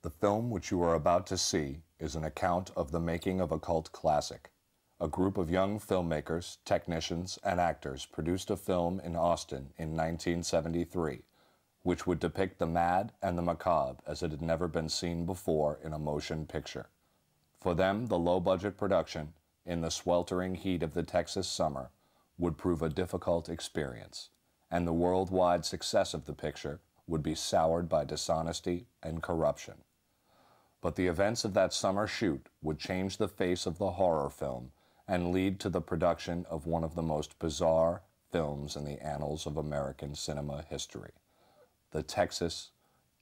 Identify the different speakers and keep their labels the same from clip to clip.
Speaker 1: The film which you are about to see is an account of the making of a cult classic. A group of young filmmakers, technicians, and actors produced a film in Austin in 1973, which would depict the mad and the macabre as it had never been seen before in a motion picture. For them, the low-budget production, in the sweltering heat of the Texas summer, would prove a difficult experience, and the worldwide success of the picture would be soured by dishonesty and corruption. But the events of that summer shoot would change the face of the horror film and lead to the production of one of the most bizarre films in the annals of American cinema history, the Texas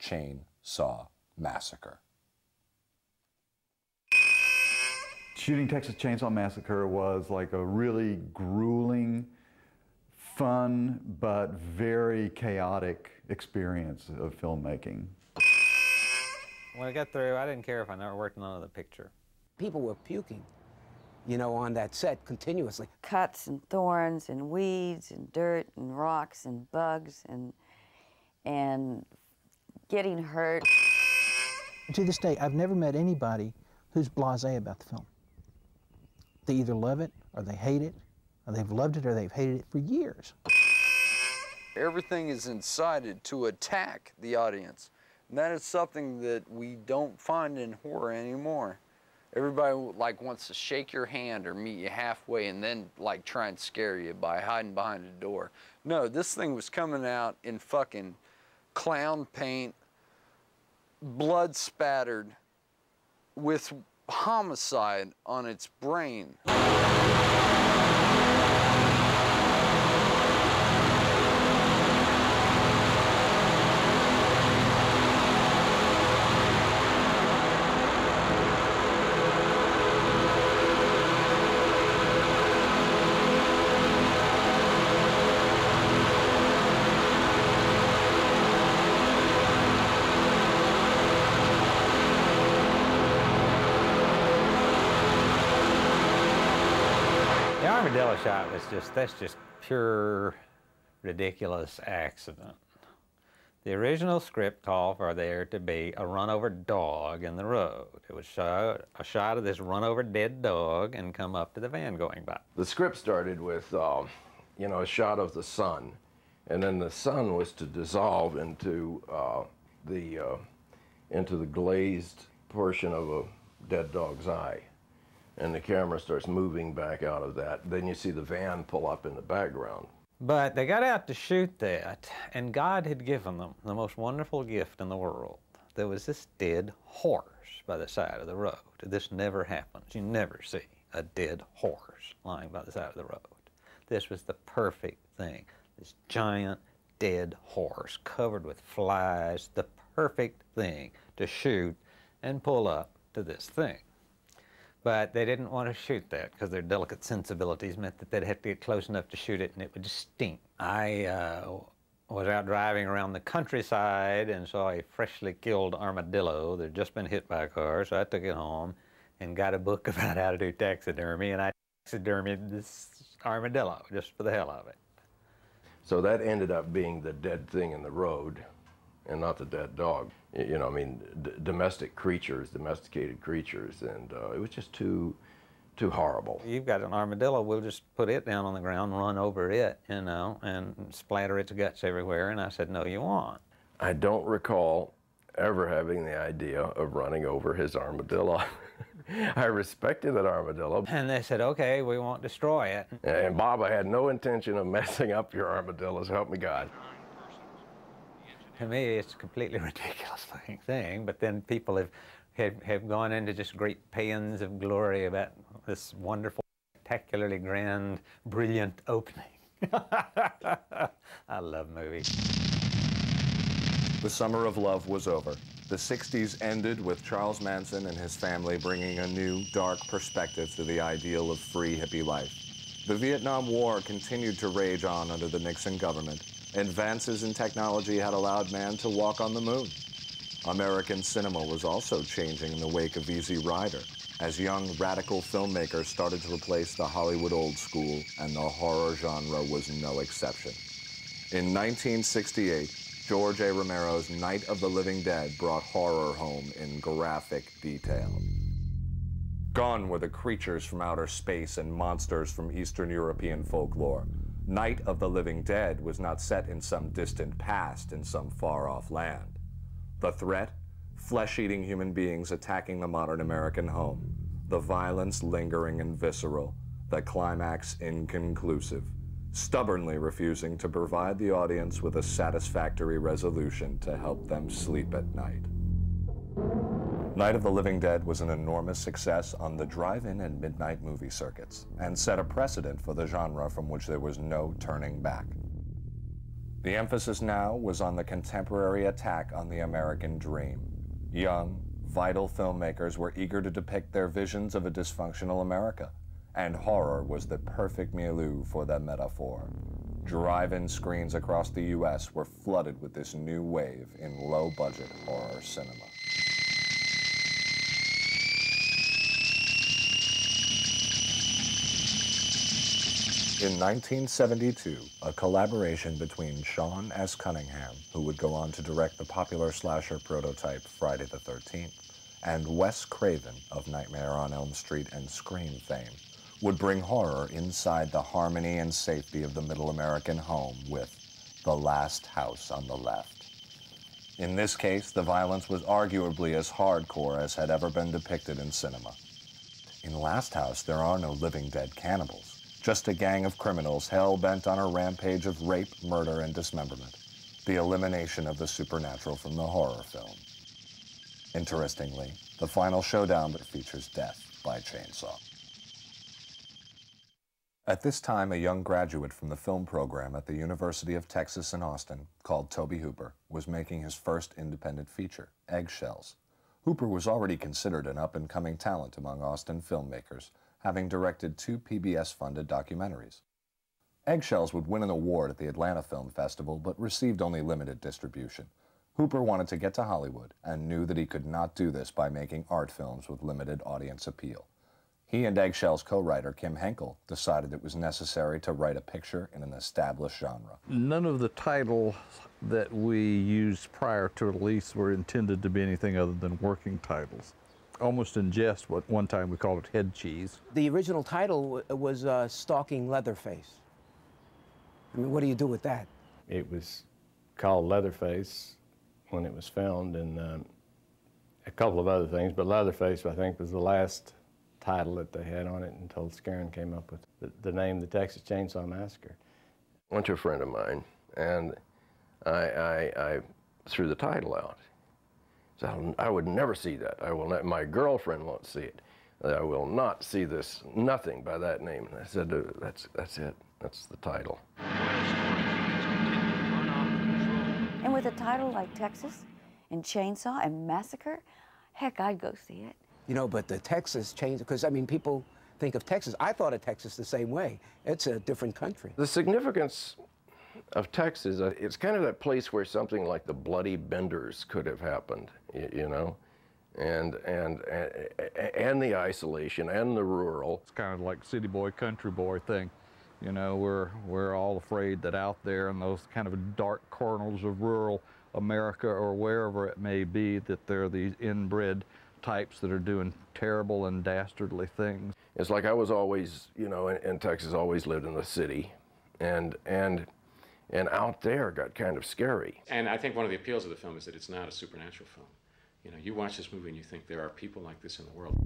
Speaker 1: Chainsaw Massacre.
Speaker 2: Shooting Texas Chainsaw Massacre was like a really grueling, fun, but very chaotic experience of filmmaking.
Speaker 3: When I got through, I didn't care if I never worked on another picture.
Speaker 4: People were puking, you know, on that set continuously.
Speaker 5: Cuts and thorns and weeds and dirt and rocks and bugs and getting hurt.
Speaker 6: To this day, I've never met anybody who's blasé about the film. They either love it or they hate it, or they've loved it or they've hated it for years.
Speaker 7: Everything is incited to attack the audience. And that is something that we don't find in horror anymore. Everybody like wants to shake your hand or meet you halfway and then like try and scare you by hiding behind a door. No, this thing was coming out in fucking clown paint, blood spattered, with homicide on its brain.
Speaker 3: The armadillo shot was that's just pure ridiculous accident. The original script called for there to be a run-over dog in the road. It was a shot of this run-over dead dog and come up to the van going by.
Speaker 8: The script started with, you know, a shot of the sun, and then the sun was to dissolve into the glazed portion of a dead dog's eye. And the camera starts moving back out of that. Then you see the van pull up in the background.
Speaker 3: But they got out to shoot that, and God had given them the most wonderful gift in the world. There was this dead horse by the side of the road. This never happens. You never see a dead horse lying by the side of the road. This was the perfect thing. This giant dead horse covered with flies, the perfect thing to shoot and pull up to this thing. But they didn't want to shoot that because their delicate sensibilities meant that they'd have to get close enough to shoot it and it would just stink. I was out driving around the countryside and saw a freshly killed armadillo that had just been hit by a car, so I took it home and got a book about how to do taxidermy, and I taxidermied this armadillo just for the hell of it.
Speaker 8: So that ended up being the dead thing in the road and not the dead dog. You know, I mean, domestic creatures, domesticated creatures, and it was just too horrible.
Speaker 3: You've got an armadillo, we'll just put it down on the ground, run over it, you know, and splatter its guts everywhere, and I said, no, you won't.
Speaker 8: I don't recall ever having the idea of running over his armadillo. I respected that armadillo.
Speaker 3: And they said, okay, we won't destroy it.
Speaker 8: And Bob, I had no intention of messing up your armadillos, help me God.
Speaker 3: To me, it's a completely ridiculous looking thing, but then people have gone into just great paeans of glory about this wonderful, spectacularly grand, brilliant opening. I love movies.
Speaker 1: The summer of love was over. The 60s ended with Charles Manson and his family bringing a new, dark perspective to the ideal of free hippie life. The Vietnam War continued to rage on under the Nixon government. Advances in technology had allowed man to walk on the moon. American cinema was also changing in the wake of Easy Rider, as young radical filmmakers started to replace the Hollywood old school, and the horror genre was no exception. In 1968, George A. Romero's Night of the Living Dead brought horror home in graphic detail. Gone were the creatures from outer space and monsters from Eastern European folklore. Night of the Living Dead was not set in some distant past in some far-off land. The threat? Flesh-eating human beings attacking the modern American home. The violence lingering and visceral. The climax inconclusive. Stubbornly refusing to provide the audience with a satisfactory resolution to help them sleep at night. Night of the Living Dead was an enormous success on the drive-in and midnight movie circuits, and set a precedent for the genre from which there was no turning back. The emphasis now was on the contemporary attack on the American dream. Young, vital filmmakers were eager to depict their visions of a dysfunctional America, and horror was the perfect milieu for that metaphor. Drive-in screens across the U.S. were flooded with this new wave in low-budget horror cinema. In 1972, a collaboration between Sean S. Cunningham, who would go on to direct the popular slasher prototype Friday the 13th, and Wes Craven of Nightmare on Elm Street and Scream fame, would bring horror inside the harmony and safety of the middle American home with The Last House on the Left. In this case, the violence was arguably as hardcore as had ever been depicted in cinema. In Last House, there are no living dead cannibals. Just a gang of criminals hell-bent on a rampage of rape, murder, and dismemberment. The elimination of the supernatural from the horror film. Interestingly, the final showdown features death by chainsaw. At this time, a young graduate from the film program at the University of Texas in Austin, called Toby Hooper, was making his first independent feature, Eggshells. Hooper was already considered an up-and-coming talent among Austin filmmakers, having directed 2 PBS-funded documentaries. Eggshells would win an award at the Atlanta Film Festival, but received only limited distribution. Hooper wanted to get to Hollywood and knew that he could not do this by making art films with limited audience appeal. He and Eggshells co-writer Kim Henkel decided it was necessary to write a picture in an established genre.
Speaker 9: None of the titles that we used prior to release were intended to be anything other than working titles. Almost in jest, what one time we called it head cheese.
Speaker 4: The original title was Stalking Leatherface. I mean, what do you do with that?
Speaker 8: It was called Leatherface when it was filmed, and a couple of other things, but Leatherface, I think, was the last title that they had on it until Scarin came up with the name, the Texas Chainsaw Massacre. I went to a friend of mine, and I threw the title out. So I would never see that. I will not, my girlfriend won't see it. I will not see this, nothing by that name. And I said, that's it. That's the title.
Speaker 5: And with a title like Texas and Chainsaw and Massacre, heck, I'd go see it.
Speaker 4: You know, but the Texas Chainsaw, because, I mean, people think of Texas. I thought of Texas the same way. It's a different country.
Speaker 8: The significance of Texas, it's kind of that place where something like the Bloody Benders could have happened, you know, and the isolation and the rural.
Speaker 9: It's kind of like city boy, country boy thing. You know, we're all afraid that out there in those kind of dark corners of rural America or wherever it may be, that there are these inbred types that are doing terrible and dastardly things.
Speaker 8: It's like I was always, you know, in Texas, always lived in the city, and out there got kind of scary.
Speaker 10: And I think one of the appeals of the film is that it's not a supernatural film. You know, you watch this movie and you think there are people like this in the world.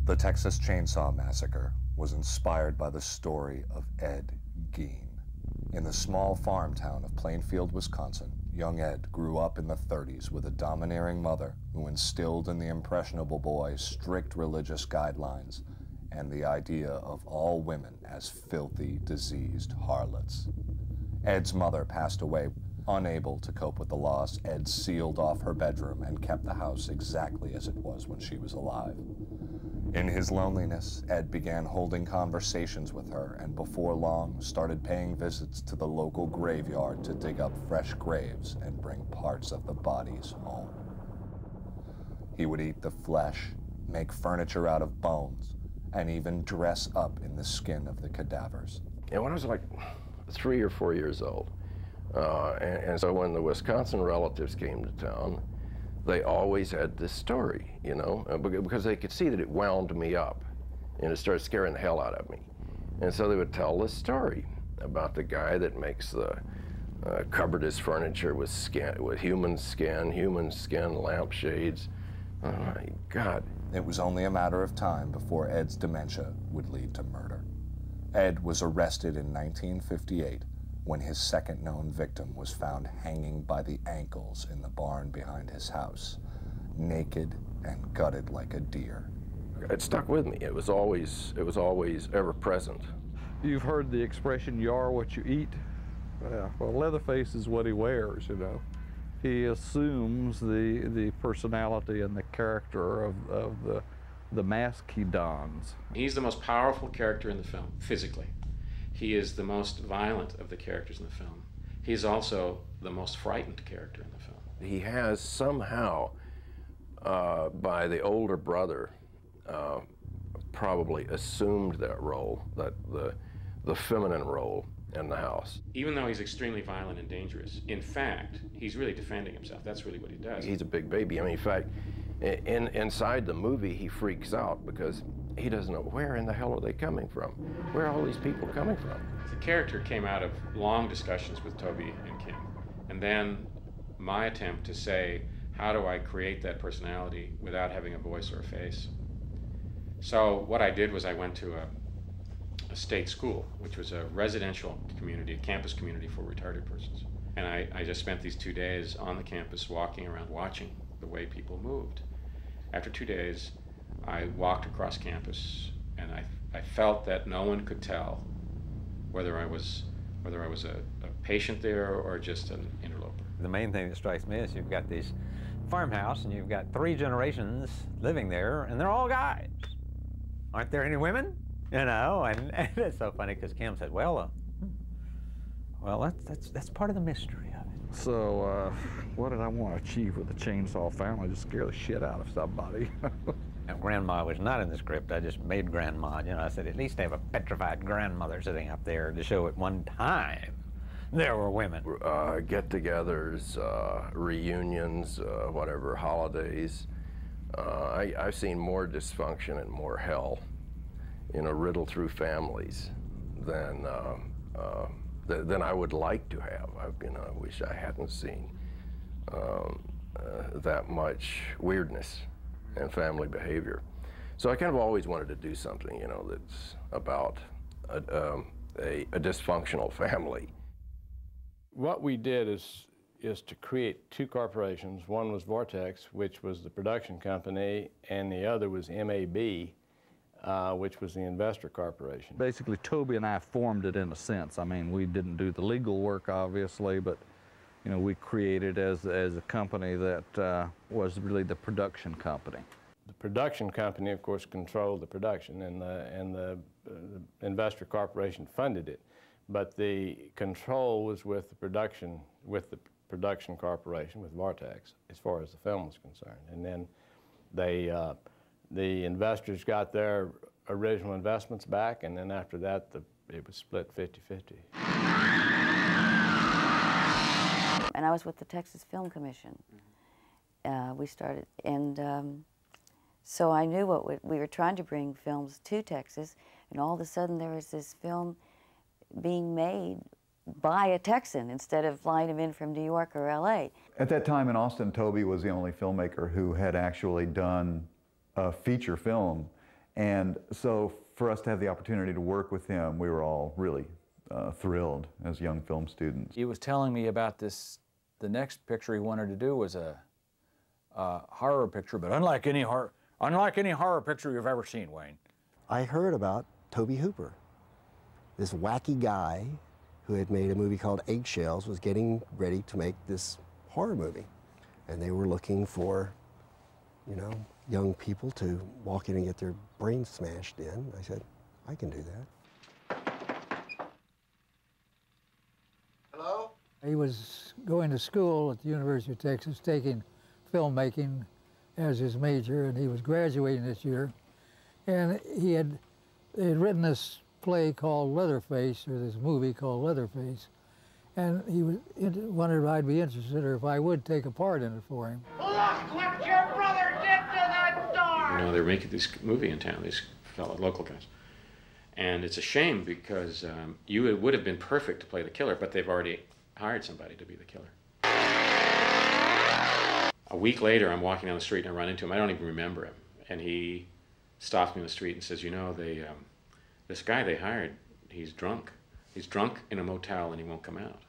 Speaker 1: The Texas Chainsaw Massacre was inspired by the story of Ed Gein. In the small farm town of Plainfield, Wisconsin, young Ed grew up in the 30s with a domineering mother who instilled in the impressionable boy strict religious guidelines and the idea of all women as filthy, diseased harlots. Ed's mother passed away. Unable to cope with the loss, Ed sealed off her bedroom and kept the house exactly as it was when she was alive. In his loneliness, Ed began holding conversations with her and before long started paying visits to the local graveyard to dig up fresh graves and bring parts of the bodies home. He would eat the flesh, make furniture out of bones, and even dress up in the skin of the cadavers.
Speaker 8: And when I was like 3 or 4 years old, And so when the Wisconsin relatives came to town, they always had this story, you know, because they could see that it wound me up and it started scaring the hell out of me. And so they would tell this story about the guy that makes the covered his furniture with human skin lampshades. Oh my God.
Speaker 1: It was only a matter of time before Ed's dementia would lead to murder. Ed was arrested in 1958 when his second known victim was found hanging by the ankles in the barn behind his house, naked and gutted like a deer.
Speaker 8: It stuck with me. It was always ever present.
Speaker 9: You've heard the expression, "You are what you eat." Yeah, well, Leatherface is what he wears, you know. He assumes the personality and the character of the mask he dons.
Speaker 10: He's the most powerful character in the film, physically. He is the most violent of the characters in the film. He's also the most frightened character in the film.
Speaker 8: He has somehow, by the older brother, probably assumed that role, that the feminine role in the house.
Speaker 10: Even though he's extremely violent and dangerous, in fact, he's really defending himself. That's really what he does.
Speaker 8: He's a big baby. I mean, in fact, inside the movie, he freaks out because he doesn't know where in the hell are they coming from? Where are all these people coming from?
Speaker 10: The character came out of long discussions with Toby and Kim, and then my attempt to say, how do I create that personality without having a voice or a face? So what I did was I went to a state school, which was a residential community, a campus community for retarded persons. And I just spent these 2 days on the campus walking around, watching the way people moved. After 2 days, I walked across campus, and I felt that no one could tell whether I was a patient there or just an interloper.
Speaker 3: The main thing that strikes me is you've got this farmhouse, and you've got 3 generations living there, and they're all guys. Aren't there any women? You know, and it's so funny because Kim said, well, that's part of the mystery of it.
Speaker 9: So, what did I want to achieve with the Chainsaw Family? Just scare the shit out of somebody.
Speaker 3: Now, Grandma was not in the script. I just made Grandma. You know, I said, at least have a petrified grandmother sitting up there to show at one time there were women.
Speaker 8: Get-togethers, reunions, whatever, holidays. I've seen more dysfunction and more hell, you know, riddled through families than I would like to have. I wish I hadn't seen that much weirdness and family behavior. So I kind of always wanted to do something, you know, that's about a dysfunctional family.
Speaker 11: What we did is to create 2 corporations. One was Vortex, which was the production company, and the other was MAB, which was the investor corporation.
Speaker 9: Basically, Toby and I formed it in a sense. I mean, we didn't do the legal work, obviously, but you know, we created as a company that was really the production company.
Speaker 11: The production company, of course, controlled the production, and the investor corporation funded it. But the control was with the production corporation, with Vortex, as far as the film was concerned. And then the investors got their original investments back, and then after that, it was split 50-50.
Speaker 5: And I was with the Texas Film Commission. We started, and so I knew we were trying to bring films to Texas, and all of a sudden there was this film being made by a Texan instead of flying him in from New York or LA.
Speaker 2: At that time in Austin, Toby was the only filmmaker who had actually done a feature film. And so for us to have the opportunity to work with him, we were all really thrilled as young film students.
Speaker 12: He was telling me about this, the next picture he wanted to do was a horror picture, but unlike any horror picture you've ever seen, Wayne.
Speaker 13: I heard about Tobe Hooper, this wacky guy who had made a movie called Eggshells, was getting ready to make this horror movie. And they were looking for, you know, young people to walk in and get their brains smashed in. I said, I can do that.
Speaker 14: Hello? He was going to school at the University of Texas, taking filmmaking as his major, and he was graduating this year. And they had written this play called Leatherface, or this movie called Leatherface, And he wondered if I'd be interested or if I would take a part in it for him.
Speaker 15: Look what your brother did to that dog!
Speaker 10: You know, they're making this movie in town, these fellow local guys. And it's a shame because you would have been perfect to play the killer, but they've already hired somebody to be the killer. A week later, I'm walking down the street and I run into him. I don't even remember him. And he stops me in the street and says, you know, this guy they hired, he's drunk. He's drunk in a motel and he won't come out.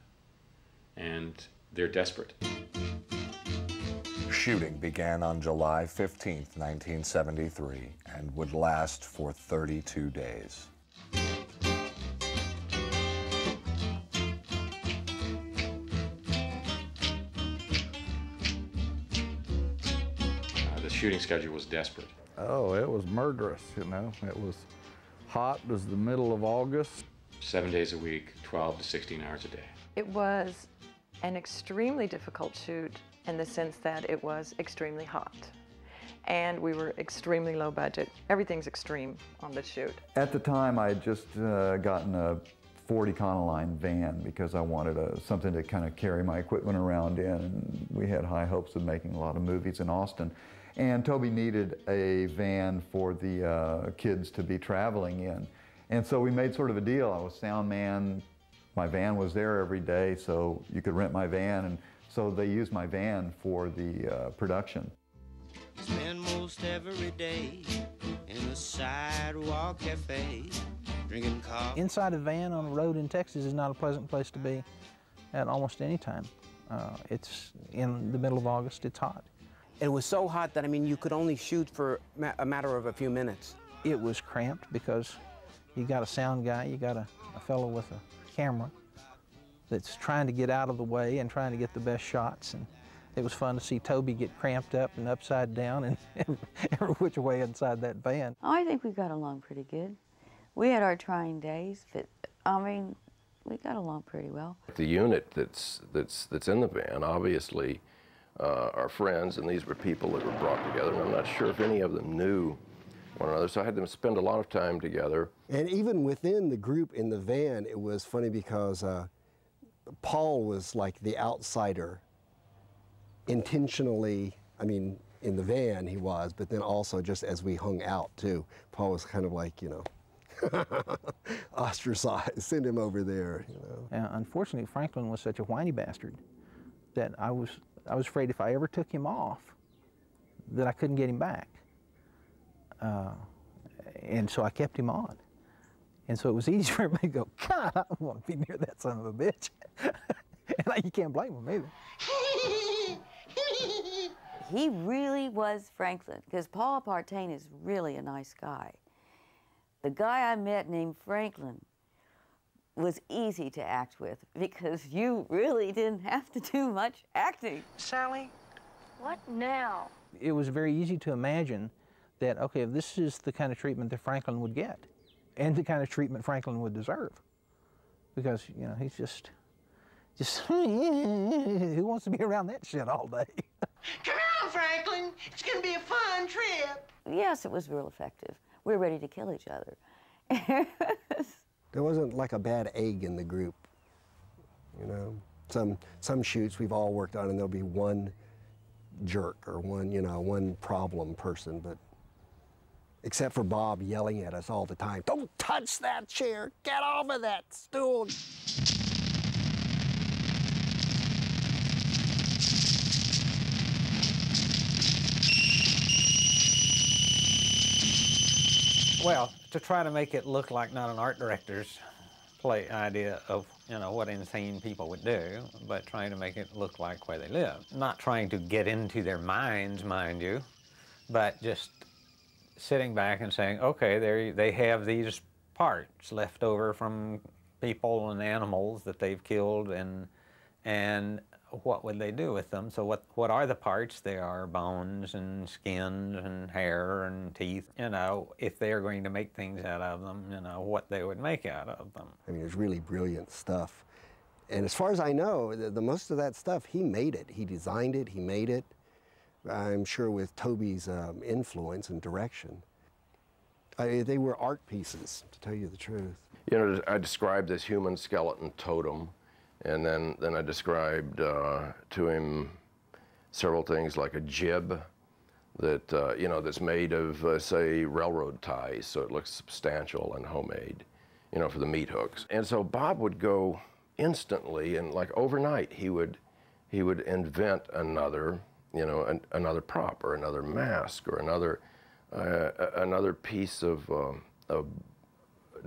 Speaker 10: And they're desperate.
Speaker 1: Shooting began on July 15, 1973, and would last for 32 days.
Speaker 10: The shooting schedule was desperate.
Speaker 9: Oh, it was murderous, you know. It was hot as the middle of August.
Speaker 10: 7 days a week, 12 to 16 hours a day.
Speaker 16: It was an extremely difficult shoot in the sense that it was extremely hot. And we were extremely low budget. Everything's extreme on the shoot.
Speaker 2: At the time, I had just gotten a Ford Econoline van because I wanted something to kind of carry my equipment around in. And we had high hopes of making a lot of movies in Austin. And Toby needed a van for the kids to be traveling in. And so we made sort of a deal. I was sound man. My van was there every day, so you could rent my van. And so they used my van for the production.
Speaker 17: Spend most every day in the sidewalk cafe, drinking coffee.
Speaker 6: Inside a van on a road in Texas is not a pleasant place to be at almost any time. It's in the middle of August, it's hot.
Speaker 4: It was so hot that, I mean, you could only shoot for a matter of a few minutes.
Speaker 6: It was cramped because you got a sound guy, you got a fellow with a camera that's trying to get out of the way and trying to get the best shots. And it was fun to see Toby get cramped up and upside down and every which way inside that van.
Speaker 5: I think we got along pretty good. We had our trying days, but I mean, we got along pretty well.
Speaker 8: The unit that's in the van obviously are friends, and these were people that were brought together, and I'm not sure if any of them knew one another, so I had them spend a lot of time together.
Speaker 13: And even within the group in the van, it was funny because Paul was like the outsider. Intentionally, I mean, in the van he was, but then also just as we hung out too, Paul was kind of like, you know, ostracized, send him over there, you know.
Speaker 6: Unfortunately, Franklin was such a whiny bastard that I was afraid if I ever took him off, that I couldn't get him back. And so I kept him on. And so it was easy for me to go, God, I don't want to be near that son of a bitch. And you can't blame him either.
Speaker 5: He really was Franklin, because Paul Partain is really a nice guy. The guy I met named Franklin was easy to act with because you really didn't have to do much acting.
Speaker 15: Sally, what now?
Speaker 6: It was very easy to imagine that, okay, if this is the kind of treatment that Franklin would get and the kind of treatment Franklin would deserve, because, you know, he's just who wants to be around that shit all day?
Speaker 15: Come on, Franklin. It's going to be a fun trip.
Speaker 5: Yes, it was real effective. We were ready to kill each other.
Speaker 13: There wasn't like a bad egg in the group, you know. Some shoots we've all worked on, and there'll be one jerk or one problem person, but except for Bob yelling at us all the time, "Don't touch that chair! Get off of that stool!"
Speaker 3: Well, to try to make it look like not an art director's idea of, you know, what insane people would do, but trying to make it look like where they live. Not trying to get into their minds, mind you, but just sitting back and saying, okay, they have these parts left over from people and animals that they've killed, and what would they do with them? So what are the parts? They are bones and skins and hair and teeth. You know, if they're going to make things out of them, you know, what they would make out of them.
Speaker 13: I mean, it's really brilliant stuff. And as far as I know, the most of that stuff, he made it. He designed it, he made it. I'm sure with Toby's influence and direction. They were art pieces, to tell you the truth.
Speaker 8: You know, I described this human skeleton totem, And then I described to him several things like a jib that, you know, that's made of, say, railroad ties, so it looks substantial and homemade, you know, for the meat hooks. And so Bob would go instantly, and like overnight, he would invent another, you know, another prop or another mask or another piece of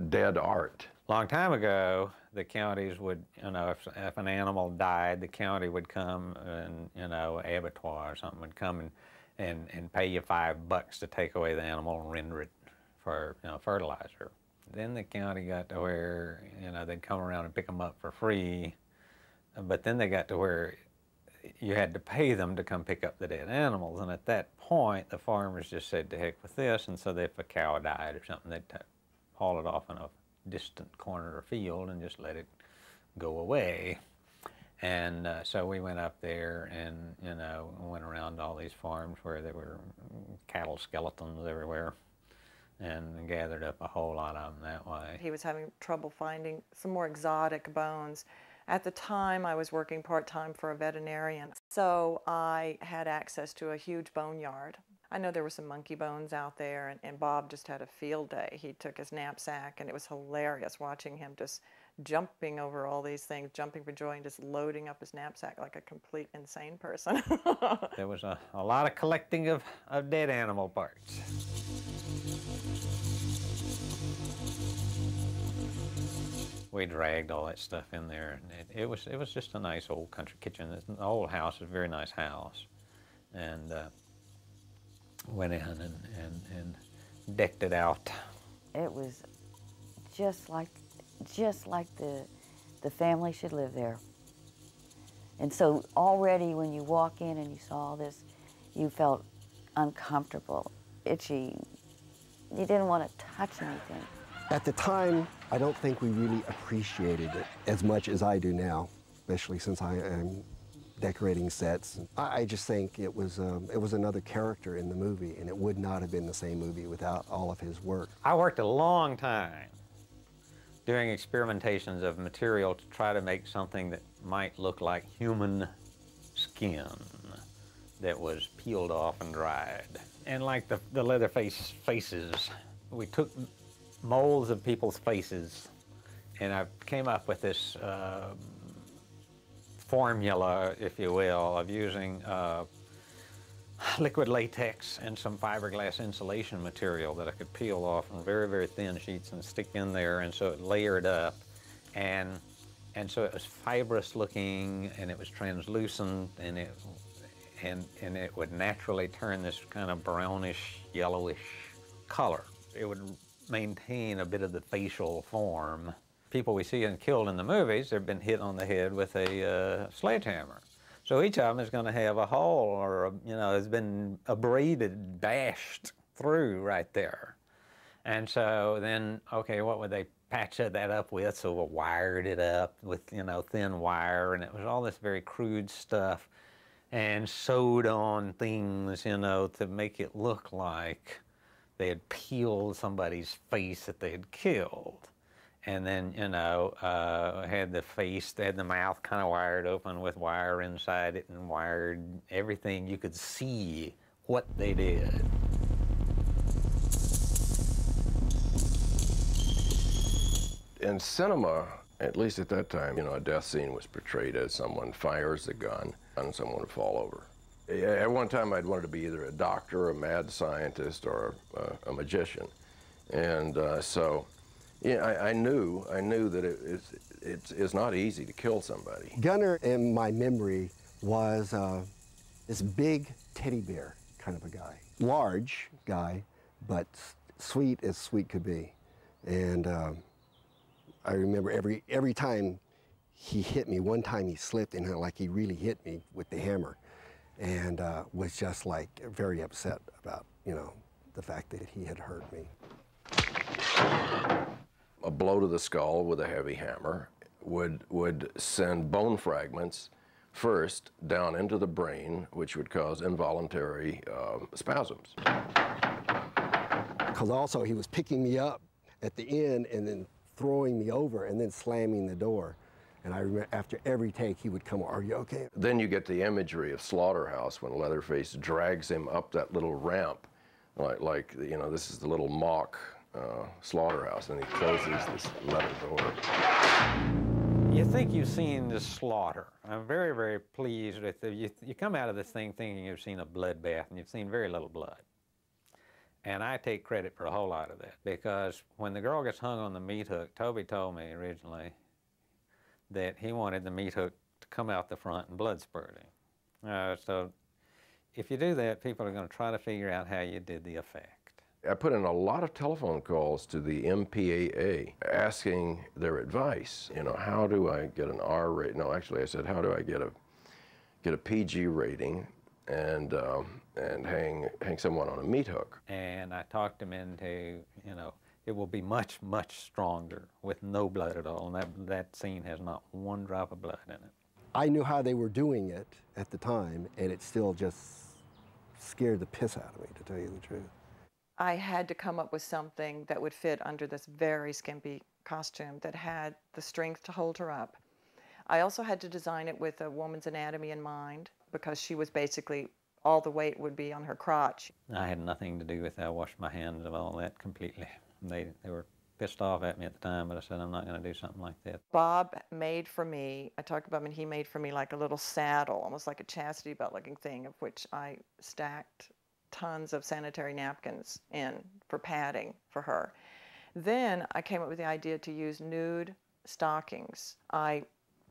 Speaker 8: dead art.
Speaker 3: Long time ago, the counties would, you know, if an animal died, the county would come and, you know, abattoir or something would come and pay you $5 to take away the animal and render it for, you know, fertilizer. Then the county got to where, you know, they'd come around and pick them up for free, but then they got to where you had to pay them to come pick up the dead animals, and at that point, the farmers just said, to heck with this, and so if a cow died or something, they'd haul it off in a distant corner or field and just let it go away. And so we went up there and, you know, went around all these farms where there were cattle skeletons everywhere and gathered up a whole lot of them that way.
Speaker 16: He was having trouble finding some more exotic bones. At the time, I was working part-time for a veterinarian, so I had access to a huge boneyard. I know there were some monkey bones out there, and Bob just had a field day. He took his knapsack, and it was hilarious watching him just jumping over all these things, jumping for joy and just loading up his knapsack like a complete insane person.
Speaker 3: There was a lot of collecting of dead animal parts. We dragged all that stuff in there, and it was just a nice old country kitchen. The old house is a very nice house, and went in and decked it out.
Speaker 5: It was just like the family should live there. And so already when you walk in and you saw this, you felt uncomfortable, itchy. You didn't want to touch anything.
Speaker 13: At the time, I don't think we really appreciated it as much as I do now, especially since I am decorating sets. I just think it was another character in the movie, and it would not have been the same movie without all of his work.
Speaker 3: I worked a long time doing experimentations of material to try to make something that might look like human skin that was peeled off and dried. And like the leather faces, we took molds of people's faces, and I came up with this formula, if you will, of using liquid latex and some fiberglass insulation material that I could peel off in very, very thin sheets and stick in there, and so it layered up, and so it was fibrous looking, and it was translucent, and it would naturally turn this kind of brownish, yellowish color. It would maintain a bit of the facial form. People we see and killed in the movies, they've been hit on the head with a sledgehammer. So each of them is going to have a hole, or you know, has been abraded, bashed through right there. And so then, okay, what would they patch that up with? So we wired it up with, you know, thin wire, and it was all this very crude stuff, and sewed on things, you know, to make it look like they had peeled somebody's face that they had killed. And then, you know, had the face, they had the mouth kind of wired open with wire inside it, and wired everything. You could see what they did.
Speaker 8: In cinema, at least at that time, you know, a death scene was portrayed as someone fires a gun and someone would fall over. At one time, I'd wanted to be either a doctor, a mad scientist, or a magician. And so, yeah, I knew that it's not easy to kill somebody.
Speaker 13: Gunnar, in my memory, was this big teddy bear kind of a guy. Large guy, but sweet as sweet could be. And I remember every time he hit me, one time he slipped and like he really hit me with the hammer, and was just like very upset about, you know, the fact that he had hurt me.
Speaker 8: A blow to the skull with a heavy hammer would send bone fragments first down into the brain, which would cause involuntary spasms.
Speaker 13: Because also he was picking me up at the end and then throwing me over and then slamming the door. And I remember after every take, he would come, "Are you okay?"
Speaker 8: Then you get the imagery of Slaughterhouse when Leatherface drags him up that little ramp, like you know, this is the little mock slaughterhouse, and he closes this leather door.
Speaker 3: You think you've seen the slaughter. I'm very, very pleased with it. You come out of this thing thinking you've seen a bloodbath, and you've seen very little blood. And I take credit for a whole lot of that, because when the girl gets hung on the meat hook, Toby told me originally that he wanted the meat hook to come out the front and blood spurting. So if you do that, people are going to try to figure out how you did the effect.
Speaker 8: I put in a lot of telephone calls to the MPAA asking their advice. You know, how do I get an R rating? No, actually I said, how do I get a PG rating and hang someone on a meat hook?
Speaker 3: And I talked him into, you know, it will be much, much stronger with no blood at all. And that scene has not one drop of blood in it.
Speaker 13: I knew how they were doing it at the time, and it still just scared the piss out of me, to tell you the truth.
Speaker 16: I had to come up with something that would fit under this very skimpy costume that had the strength to hold her up. I also had to design it with a woman's anatomy in mind, because she was basically, all the weight would be on her crotch.
Speaker 3: I had nothing to do with that. I washed my hands of all that completely. They were pissed off at me at the time, but I said, I'm not going to do something like that.
Speaker 16: Bob made for me, I talked about him, and he made for me like a little saddle, almost like a chastity belt looking thing, of which I stacked tons of sanitary napkins in for padding for her. Then I came up with the idea to use nude stockings. I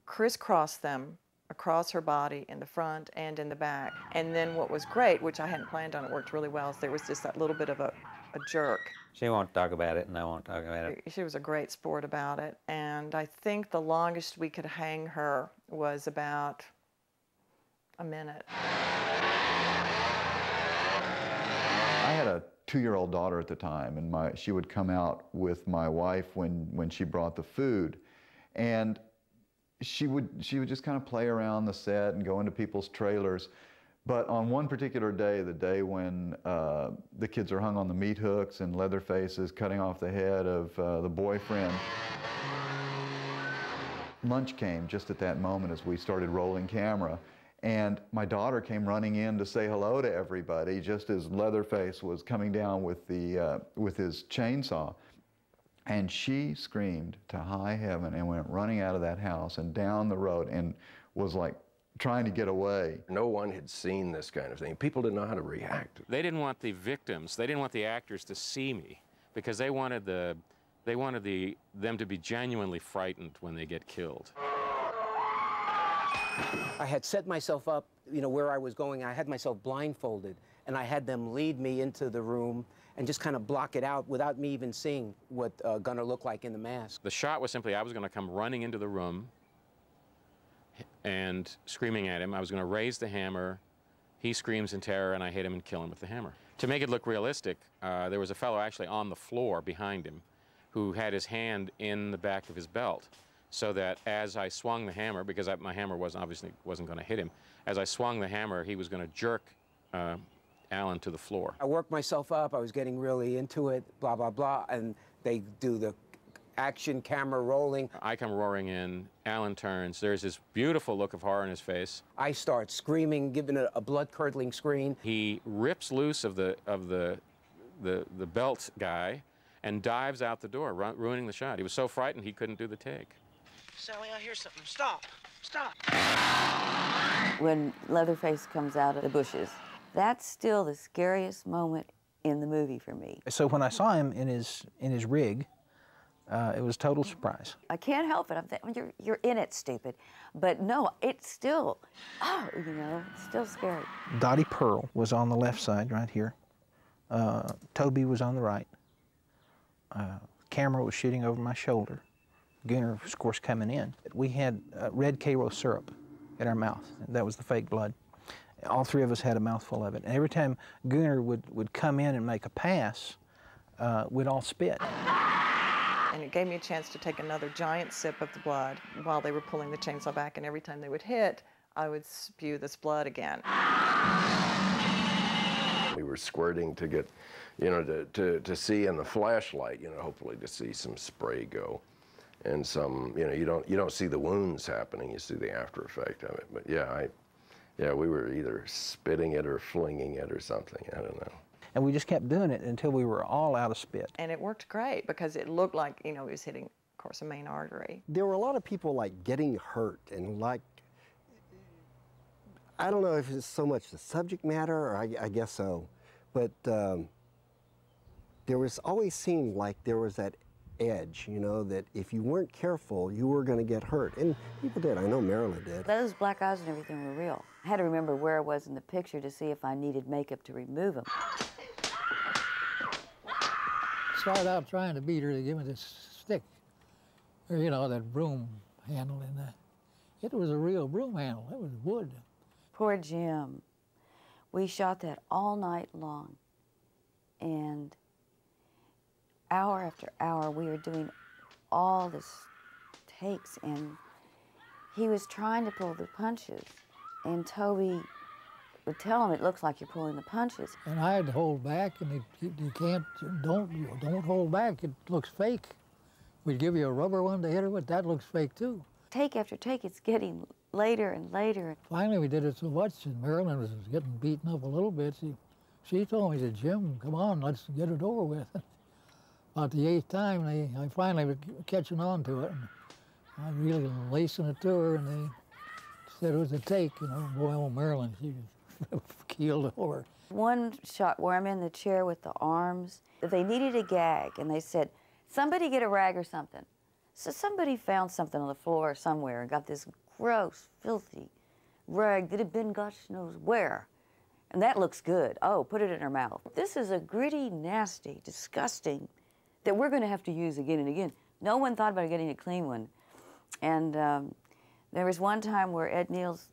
Speaker 16: crisscrossed them across her body in the front and in the back. And then what was great, which I hadn't planned on, it worked really well, is there was just that little bit of a jerk.
Speaker 3: She won't talk about it, and I won't talk about it.
Speaker 16: She was a great sport about it. And I think the longest we could hang her was about a minute.
Speaker 2: I had a 2-year-old daughter at the time, and she would come out with my wife when she brought the food, and she would just kind of play around the set and go into people's trailers. But on one particular day, the day when the kids are hung on the meat hooks and Leatherface is cutting off the head of the boyfriend, lunch came just at that moment as we started rolling camera. And my daughter came running in to say hello to everybody just as Leatherface was coming down with his chainsaw. And she screamed to high heaven and went running out of that house and down the road and was like trying to get away.
Speaker 8: No one had seen this kind of thing. People didn't know how to react.
Speaker 10: They didn't want the victims, they didn't want the actors to see me, because they wanted them to be genuinely frightened when they get killed.
Speaker 4: I had set myself up, you know, where I was going. I had myself blindfolded, and I had them lead me into the room and just kind of block it out without me even seeing what Gunnar looked like in the mask.
Speaker 10: The shot was simply, I was going to come running into the room and screaming at him. I was going to raise the hammer. He screams in terror, and I hit him and kill him with the hammer. To make it look realistic, there was a fellow actually on the floor behind him who had his hand in the back of his belt, so that as I swung the hammer, because my hammer obviously wasn't going to hit him, as I swung the hammer, he was going to jerk Alan to the floor.
Speaker 4: I worked myself up. I was getting really into it, blah, blah, blah, and they do the action camera rolling.
Speaker 10: I come roaring in. Alan turns. There's this beautiful look of horror in his face.
Speaker 4: I start screaming, giving it a blood-curdling scream.
Speaker 10: He rips loose of the belt guy and dives out the door, ruining the shot. He was so frightened he couldn't do the take.
Speaker 15: Sally, I hear something. Stop. Stop.
Speaker 5: When Leatherface comes out of the bushes, that's still the scariest moment in the movie for me.
Speaker 6: So when I saw him in his rig, it was a total surprise.
Speaker 5: I can't help it. I'm thinking, you're in it, stupid. But no, it's still, you know, it's still scary.
Speaker 6: Dottie Pearl was on the left side right here. Toby was on the right. Camera was shooting over my shoulder. Gunnar, of course, coming in. We had red Cairo syrup in our mouth. That was the fake blood. All three of us had a mouthful of it. And every time Gunnar would come in and make a pass, we'd all spit.
Speaker 16: And it gave me a chance to take another giant sip of the blood while they were pulling the chainsaw back, and every time they would hit, I would spew this blood again.
Speaker 8: We were squirting to get, you know, to see in the flashlight, you know, hopefully to see some spray go. and some, you know, you don't see the wounds happening, you see the after effect of it. But yeah, we were either spitting it or flinging it or something, I don't know.
Speaker 6: And we just kept doing it until we were all out of spit.
Speaker 16: And it worked great because it looked like, you know, it was hitting, of course, a main artery.
Speaker 13: There were a lot of people like getting hurt and like, I don't know if it's so much the subject matter, or I guess so, but there was always seemed like there was that edge, you know, that if you weren't careful, you were going to get hurt. And people did. I know Marilyn did.
Speaker 5: Those black eyes and everything were real. I had to remember where I was in the picture to see if I needed makeup to remove them.
Speaker 14: Started out trying to beat her to give me this stick, or, you know, that broom handle in there. It was a real broom handle. It was wood.
Speaker 5: Poor Jim. We shot that all night long, and hour after hour we were doing all this takes, and he was trying to pull the punches, and Toby would tell him, it looks like you're pulling the punches.
Speaker 14: And I had to hold back, and you can't, don't hold back, it looks fake. We'd give you a rubber one to hit her with, that looks fake too.
Speaker 5: Take after take, it's getting later and later.
Speaker 14: Finally we did it so much, and Marilyn was getting beaten up a little bit. She told me, she said, Jim, come on, let's get it over with. About the 8th time, I finally was catching on to it, and I really lacing it to her, and they said it was a take, you know. Boy, old Marilyn, she was keeled over.
Speaker 5: One shot where I'm in the chair with the arms, they needed a gag, and they said, somebody get a rag or something. So somebody found something on the floor somewhere and got this gross, filthy rag that had been gosh knows where. And that looks good. Oh, put it in her mouth. This is a gritty, nasty, disgusting that we're going to have to use again and again. No one thought about getting a clean one. And there was one time where Ed Neal's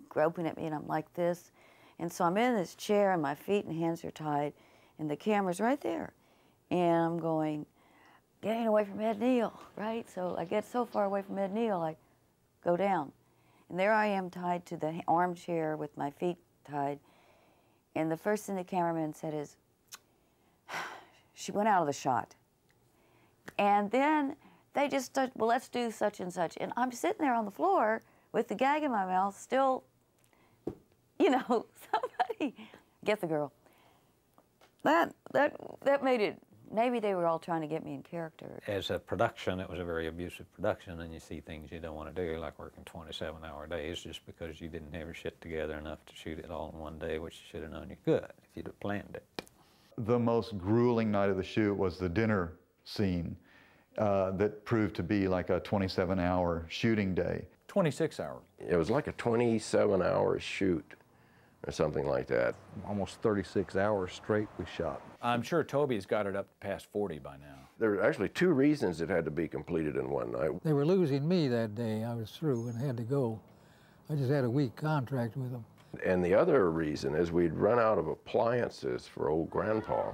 Speaker 5: groping at me, and I'm like this. And so I'm in this chair, and my feet and hands are tied, and the camera's right there. And I'm going, getting away from Ed Neal, right? So I get so far away from Ed Neal, I go down. And there I am tied to the armchair with my feet tied. And the first thing the cameraman said is, she went out of the shot. And then they just said, well, let's do such and such. And I'm sitting there on the floor with the gag in my mouth, still, you know, somebody, get the girl. That made it, maybe they were all trying to get me in character.
Speaker 3: As a production, it was a very abusive production, and you see things you don't want to do, like working 27-hour days just because you didn't have your shit together enough to shoot it all in one day, which you should have known you could if you'd have planned it.
Speaker 2: The most grueling night of the shoot was the dinner scene that proved to be like a 27-hour shooting day.
Speaker 12: 26 hours.
Speaker 8: It was like a 27-hour shoot or something like that.
Speaker 9: Almost 36 hours straight we shot.
Speaker 12: I'm sure Toby's got it up past 40 by now.
Speaker 8: There were actually 2 reasons it had to be completed in one night.
Speaker 14: They were losing me that day. I was through and had to go. I just had a week contract with them.
Speaker 8: And the other reason is we'd run out of appliances for old Grandpa,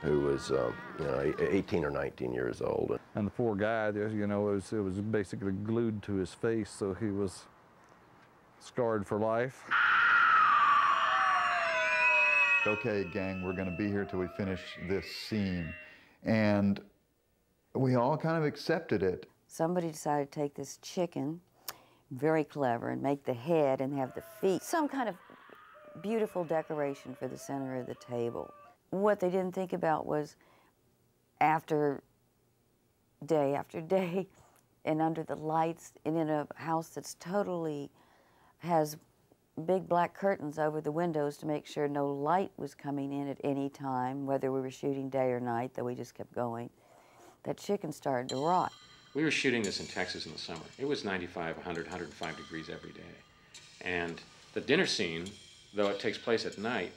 Speaker 8: who was, you know, 18 or 19 years old.
Speaker 9: And the poor guy, you know, it was basically glued to his face, so he was scarred for life.
Speaker 2: Okay, gang, we're going to be here till we finish this scene. And we all kind of accepted it.
Speaker 5: Somebody decided to take this chicken, very clever, and make the head and have the feet. Some kind of beautiful decoration for the center of the table. What they didn't think about was after day, and under the lights, and in a house that's totally has big black curtains over the windows to make sure no light was coming in at any time, whether we were shooting day or night, though we just kept going. That chicken started to rot.
Speaker 10: We were shooting this in Texas in the summer. It was 95, 100, 105 degrees every day. And the dinner scene, though it takes place at night,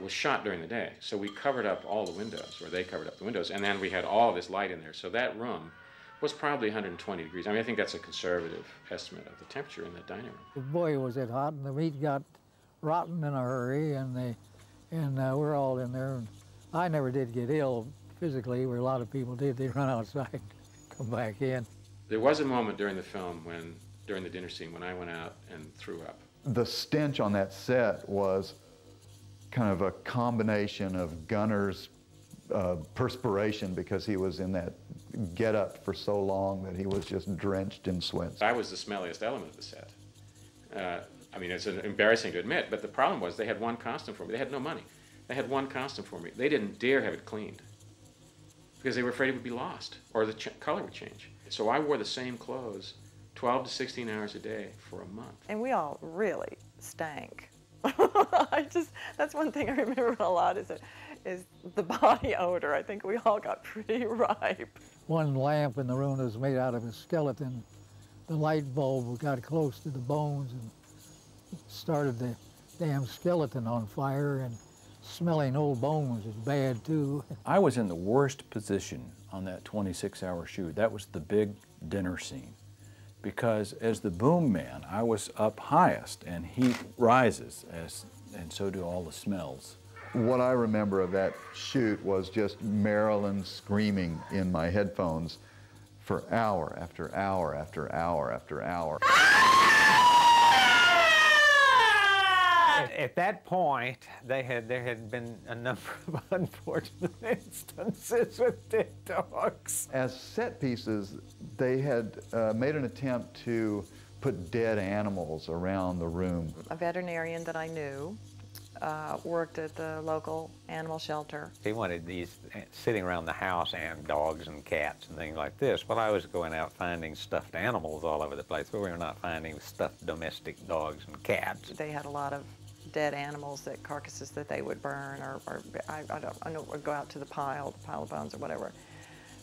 Speaker 10: was shot during the day. So we covered up all the windows, or they covered up the windows, and then we had all this light in there. So that room was probably 120 degrees. I mean, I think that's a conservative estimate of the temperature in that dining room.
Speaker 14: Boy, was it hot, and the meat got rotten in a hurry, and we're all in there. I never did get ill physically, where a lot of people did. They run outside, come back in.
Speaker 10: There was a moment during the film during the dinner scene, when I went out and threw up.
Speaker 2: The stench on that set was kind of a combination of Gunner's perspiration, because he was in that get up for so long that he was just drenched in sweat.
Speaker 10: I was the smelliest element of the set. I mean, it's embarrassing to admit, but the problem was they had one costume for me. They had no money. They had one costume for me. They didn't dare have it cleaned because they were afraid it would be lost or the color would change. So I wore the same clothes 12 to 16 hours a day for a month.
Speaker 16: And we all really stank. That's one thing I remember a lot is the body odor. I think we all got pretty ripe.
Speaker 14: One lamp in the room was made out of a skeleton. The light bulb got close to the bones and started the damn skeleton on fire, and smelling old bones is bad too.
Speaker 12: I was in the worst position on that 26-hour shoot. That was the big dinner scene. Because as the boom man, I was up highest, and heat rises, and so do all the smells.
Speaker 2: What I remember of that shoot was just Marilyn screaming in my headphones for hour after hour after hour after hour.
Speaker 3: At that point, there had been a number of unfortunate instances with dead dogs.
Speaker 2: As set pieces, they had made an attempt to put dead animals around the room.
Speaker 16: A veterinarian that I knew worked at the local animal shelter.
Speaker 3: He wanted these sitting around the house and dogs and cats and things like this. Well, I was going out finding stuffed animals all over the place, but we were not finding stuffed domestic dogs and cats.
Speaker 16: They had a lot of dead animals, carcasses that they would burn, or I know, would go out to the pile of bones or whatever,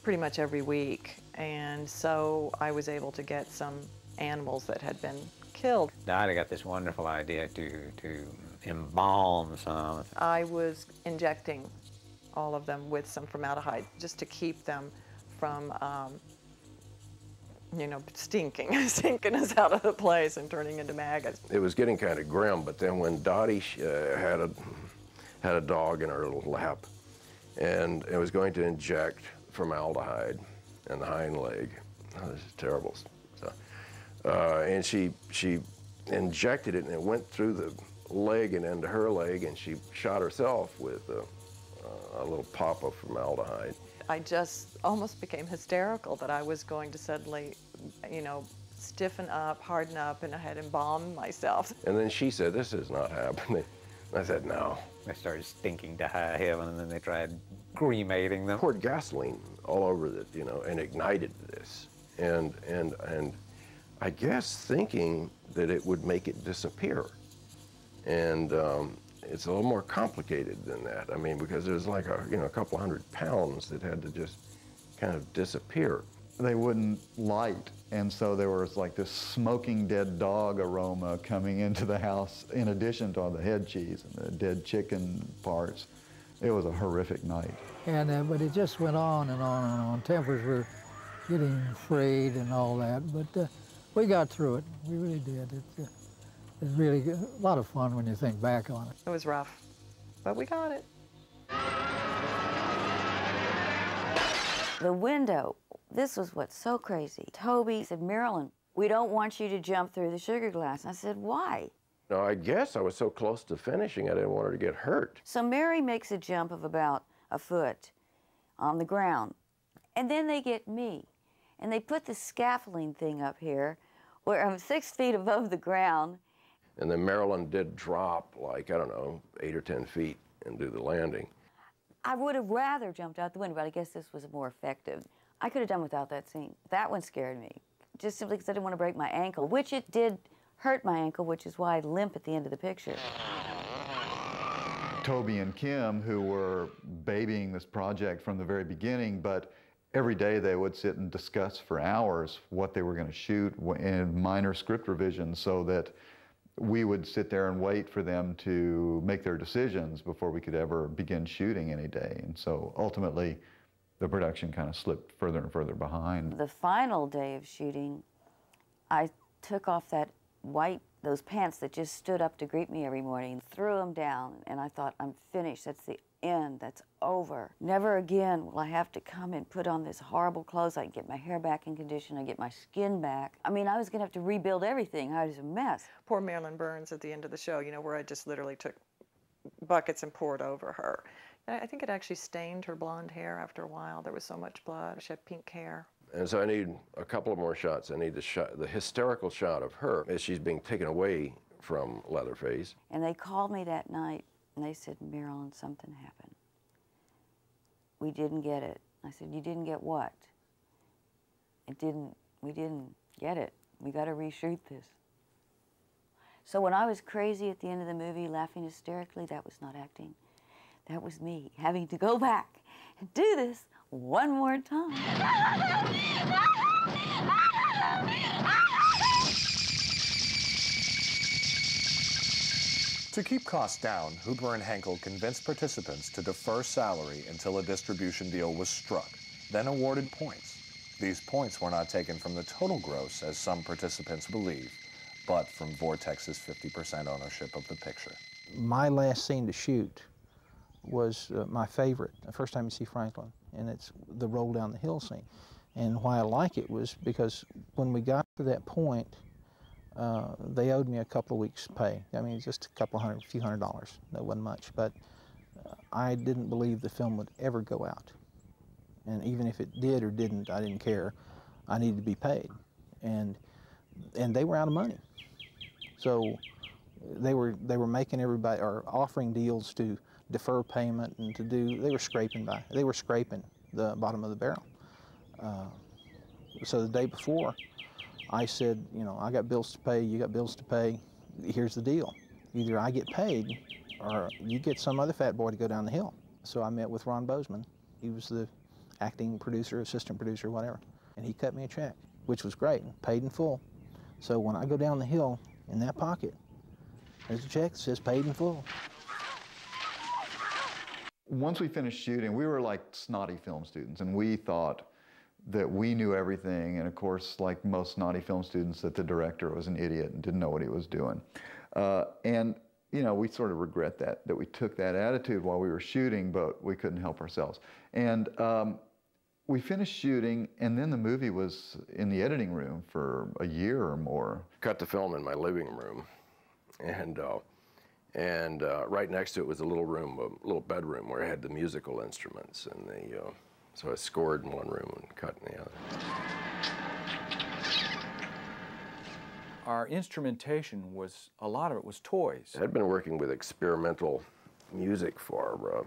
Speaker 16: pretty much every week. And so I was able to get some animals that had been killed.
Speaker 3: I got this wonderful idea to embalm some.
Speaker 16: I was injecting all of them with some formaldehyde just to keep them from you know, stinking us out of the place and turning into maggots.
Speaker 8: It was getting kind of grim, but then when Dottie had a dog in her little lap, and it was going to inject formaldehyde in the hind leg. Oh, this is terrible stuff. And she injected it, and it went through the leg and into her leg, and she shot herself with a little pop of formaldehyde.
Speaker 16: I just almost became hysterical that I was going to suddenly, you know, stiffen up, harden up, and I had embalmed myself.
Speaker 8: And then she said, "This is not happening." I said, "No."
Speaker 3: They started stinking to high heaven, and then they tried cremating them.
Speaker 8: Poured gasoline all over it, you know, and ignited this. And I guess thinking that it would make it disappear. And it's a little more complicated than that. I mean, because there's like a couple 100 pounds that had to just kind of disappear.
Speaker 2: They wouldn't light, and so there was like this smoking dead dog aroma coming into the house in addition to all the head cheese and the dead chicken parts. It was a horrific night.
Speaker 14: And but it just went on and on and on. Tempers were getting frayed and all that, but we got through it. We really did. It's really a lot of fun when you think back on it.
Speaker 16: It was rough, but we got it.
Speaker 5: The window, this was what's so crazy. Toby said, "Marilyn, we don't want you to jump through the sugar glass." I said, "Why?"
Speaker 8: No, I guess I was so close to finishing, I didn't want her to get hurt.
Speaker 5: So Mary makes a jump of about a foot on the ground, and then they get me. And they put the scaffolding thing up here where I'm 6 feet above the ground.
Speaker 8: And then Marilyn did drop like, I don't know, 8 or 10 feet and do the landing.
Speaker 5: I would have rather jumped out the window, but I guess this was more effective. I could have done without that scene. That one scared me, just simply because I didn't want to break my ankle, which it did hurt my ankle, which is why I limp at the end of the picture.
Speaker 2: Toby and Kim, who were babying this project from the very beginning, but every day they would sit and discuss for hours what they were going to shoot and minor script revisions, so that we would sit there and wait for them to make their decisions before we could ever begin shooting any day. And so ultimately, the production kind of slipped further and further behind.
Speaker 5: The final day of shooting, I took off those pants that just stood up to greet me every morning, threw them down, and I thought, I'm finished. That's the end. That's over. Never again will I have to come and put on this horrible clothes. I can get my hair back in condition. I get my skin back. I mean, I was going to have to rebuild everything. I was a mess.
Speaker 16: Poor Marilyn Burns at the end of the show, you know, where I just literally took buckets and poured over her. I think it actually stained her blonde hair after a while. There was so much blood. She had pink hair.
Speaker 8: And so I need a couple of more shots. I need the hysterical shot of her as she's being taken away from Leatherface.
Speaker 5: And they called me that night, and they said, Marilyn, something happened. We didn't get it. I said, you didn't get what? We didn't get it. We got to reshoot this. So when I was crazy at the end of the movie, laughing hysterically, that was not acting. That was me having to go back and do this one more time.
Speaker 1: To keep costs down, Hooper and Henkel convinced participants to defer salary until a distribution deal was struck, then awarded points. These points were not taken from the total gross, as some participants believe, but from Vortex's 50% ownership of the picture.
Speaker 6: My last scene to shoot was my favorite, the first time you see Franklin, and it's the roll down the hill scene. And why I like it was because when we got to that point, they owed me a couple of weeks' pay. I mean, just a few $100. That wasn't much, but I didn't believe the film would ever go out. And even if it did or didn't, I didn't care. I needed to be paid. And they were out of money. So they were making everybody, or offering deals to defer payment and to do, they were scraping the bottom of the barrel. So the day before, I said, you know, I got bills to pay, you got bills to pay, here's the deal. Either I get paid or you get some other fat boy to go down the hill. So I met with Ron Bozeman. He was the acting producer, assistant producer, whatever. And he cut me a check, which was great, paid in full. So when I go down the hill, in that pocket, there's a check that says paid in full.
Speaker 2: Once we finished shooting, we were like snotty film students, and we thought that we knew everything, and of course, like most snotty film students, that the director was an idiot and didn't know what he was doing. And you know, we sort of regret that we took that attitude while we were shooting, but we couldn't help ourselves. And we finished shooting, and then the movie was in the editing room for a year or more.
Speaker 8: Cut the film in my living room, and right next to it was a little room, a little bedroom where I had the musical instruments, and so I scored in one room and cut in the other.
Speaker 12: Our instrumentation was, a lot of it was toys.
Speaker 8: I'd been working with experimental music for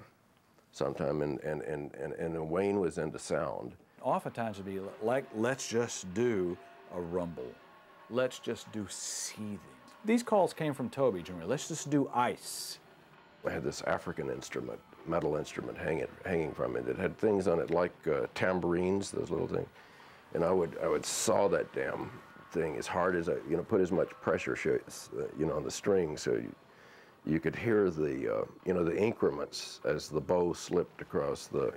Speaker 8: some time, and Wayne was into sound.
Speaker 12: Oftentimes it'd be like, let's just do a rumble. Let's just do seething. These calls came from Toby Jr. Let's just do ice.
Speaker 8: I had this African instrument, metal instrument hanging from it. It had things on it like tambourines, those little things. And I would saw that damn thing as hard as I, put as much pressure, on the string, so you could hear the, the increments as the bow slipped across the,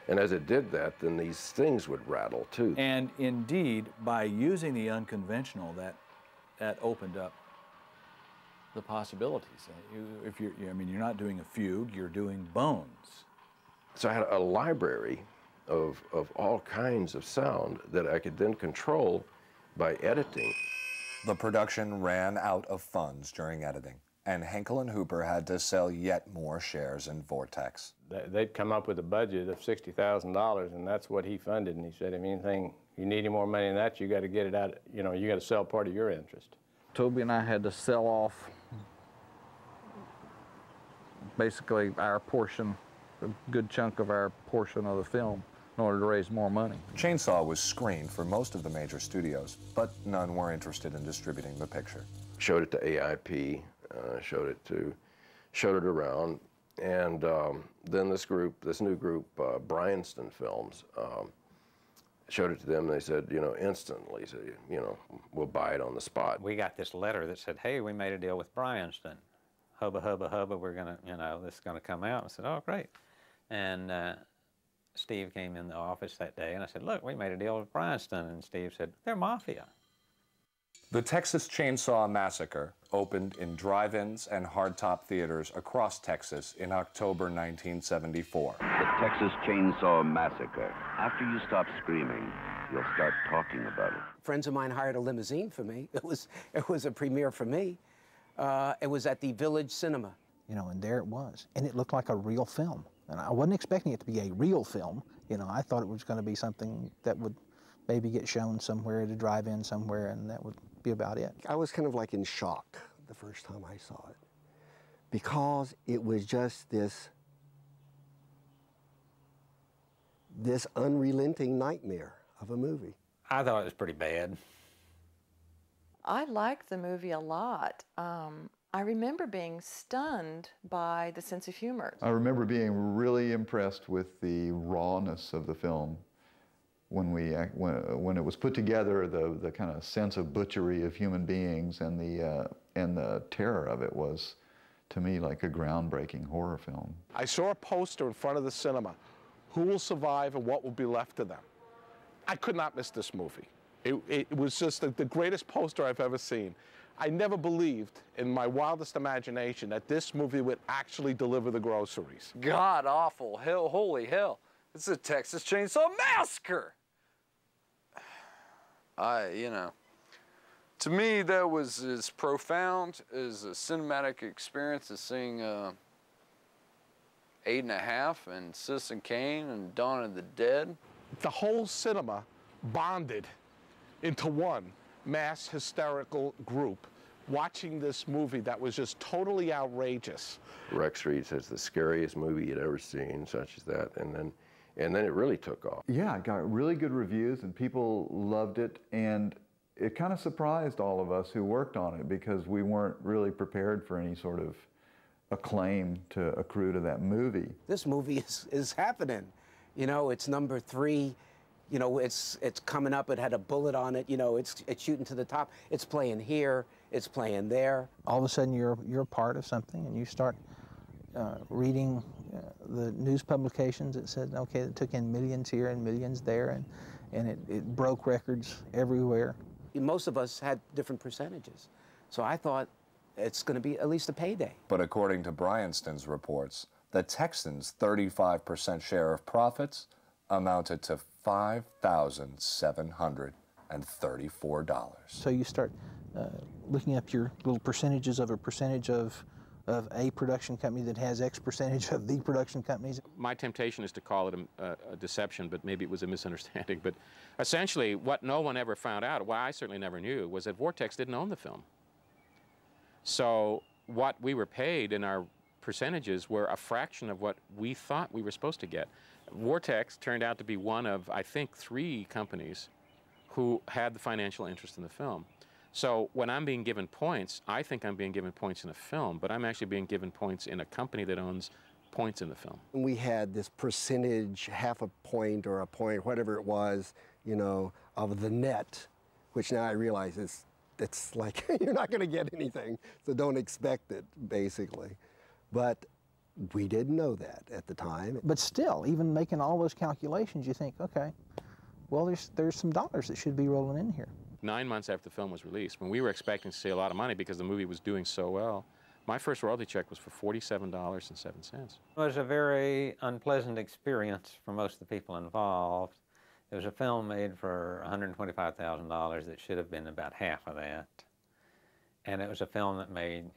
Speaker 8: and as it did that, then these things would rattle too.
Speaker 12: And indeed, by using the unconventional, that opened up the possibilities. You're not doing a fugue, you're doing bones.
Speaker 8: So I had a library of all kinds of sound that I could then control by editing.
Speaker 1: The production ran out of funds during editing, and Henkel and Hooper had to sell yet more shares in Vortex.
Speaker 11: They'd come up with a budget of $60,000, and that's what he funded. And he said, if anything, you need any more money than that, you got to get it out, you got to sell part of your interest.
Speaker 9: Toby and I had to sell off basically our portion, a good chunk of our portion of the film, in order to raise more money.
Speaker 1: Chainsaw was screened for most of the major studios, but none were interested in distributing the picture.
Speaker 8: Showed it to AIP, showed it around, and then this new group, Bryanston Films, showed it to them. They said, instantly, so, we'll buy it on the spot.
Speaker 3: We got this letter that said, hey, we made a deal with Bryanston. Hubba, hubba, hubba, we're gonna, this is gonna come out. I said, oh, great. And Steve came in the office that day, and I said, look, we made a deal with Bryanston. And Steve said, they're mafia.
Speaker 1: The Texas Chainsaw Massacre opened in drive-ins and hardtop theaters across Texas in October 1974.
Speaker 18: The Texas Chainsaw Massacre. After you stop screaming, you'll start talking about it.
Speaker 4: Friends of mine hired a limousine for me. It was a premiere for me. It was at the Village Cinema.
Speaker 6: you know, and there it was. And it looked like a real film. And I wasn't expecting it to be a real film. You know, I thought it was going to be something that would maybe get shown somewhere at a drive-in somewhere, and that would be about it.
Speaker 13: I was kind of like in shock the first time I saw it, because it was just this unrelenting nightmare of a movie.
Speaker 3: I thought it was pretty bad.
Speaker 16: I liked the movie a lot. I remember being stunned by the sense of humor.
Speaker 2: I remember being really impressed with the rawness of the film. When it was put together, the kind of sense of butchery of human beings and the terror of it was, to me, like a groundbreaking horror film.
Speaker 19: I saw a poster in front of the cinema. Who will survive and what will be left of them? I could not miss this movie. It was just the greatest poster I've ever seen. I never believed in my wildest imagination that this movie would actually deliver the groceries.
Speaker 7: God awful, hell, holy hell. It's a Texas Chainsaw Massacre. You know, to me that was as profound as a cinematic experience as seeing 8 1/2 and Citizen Kane and Dawn of the Dead.
Speaker 19: The whole cinema bonded into one mass hysterical group watching this movie that was just totally outrageous.
Speaker 8: Rex Reed says the scariest movie you'd ever seen, such as that, and then it really took off.
Speaker 2: Yeah, it got really good reviews and people loved it, and it kind of surprised all of us who worked on it because we weren't really prepared for any sort of acclaim to accrue to that movie.
Speaker 4: This movie is happening. You know, it's number 3. You know, it's coming up. It had a bullet on it. You know, it's shooting to the top. It's playing here. It's playing there.
Speaker 6: All of a sudden, you're a part of something, and you start reading the news publications that said, okay, it took in millions here and millions there, and it broke records everywhere.
Speaker 4: Most of us had different percentages, so I thought it's going to be at least a payday.
Speaker 1: But according to Bryanston's reports, the Texans' 35% share of profits amounted to $5,734.
Speaker 6: So you start looking up your little percentages of a percentage of a production company that has X percentage of the production companies.
Speaker 10: My temptation is to call it a deception, but maybe it was a misunderstanding. But essentially, what no one ever found out, what I certainly never knew, was that Vortex didn't own the film. So what we were paid in our percentages were a fraction of what we thought we were supposed to get. Vortex turned out to be one of, I think, 3 companies who had the financial interest in the film. So when I'm being given points, I think I'm being given points in a film, but I'm actually being given points in a company that owns points in the film.
Speaker 13: We had this percentage, half a point or a point, whatever it was, you know, of the net, which now I realize it's like you're not going to get anything, so don't expect it, basically. But we didn't know that at the time.
Speaker 6: But still, even making all those calculations, you think, okay, well, there's some dollars that should be rolling in here.
Speaker 10: 9 months after the film was released, when we were expecting to see a lot of money because the movie was doing so well, my first royalty check was for $47.07.
Speaker 3: It was a very unpleasant experience for most of the people involved. It was a film made for $125,000 that should have been about half of that. And it was a film that made,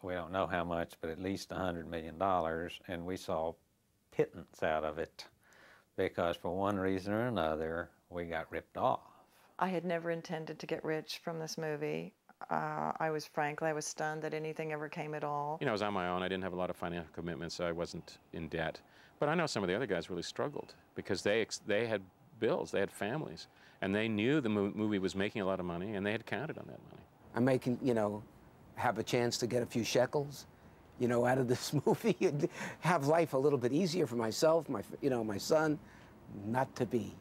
Speaker 3: we don't know how much, but at least $100 million, and we saw pittance out of it because for one reason or another, we got ripped off.
Speaker 16: I had never intended to get rich from this movie. I was stunned that anything ever came at all.
Speaker 10: You know, I was on my own. I didn't have a lot of financial commitments, so I wasn't in debt. But I know some of the other guys really struggled because they had bills, they had families, and they knew the movie was making a lot of money, and they had counted on that money.
Speaker 4: I'm making, you know, have a chance to get a few shekels, you know, out of this movie, and have life a little bit easier for myself, my son, not to be.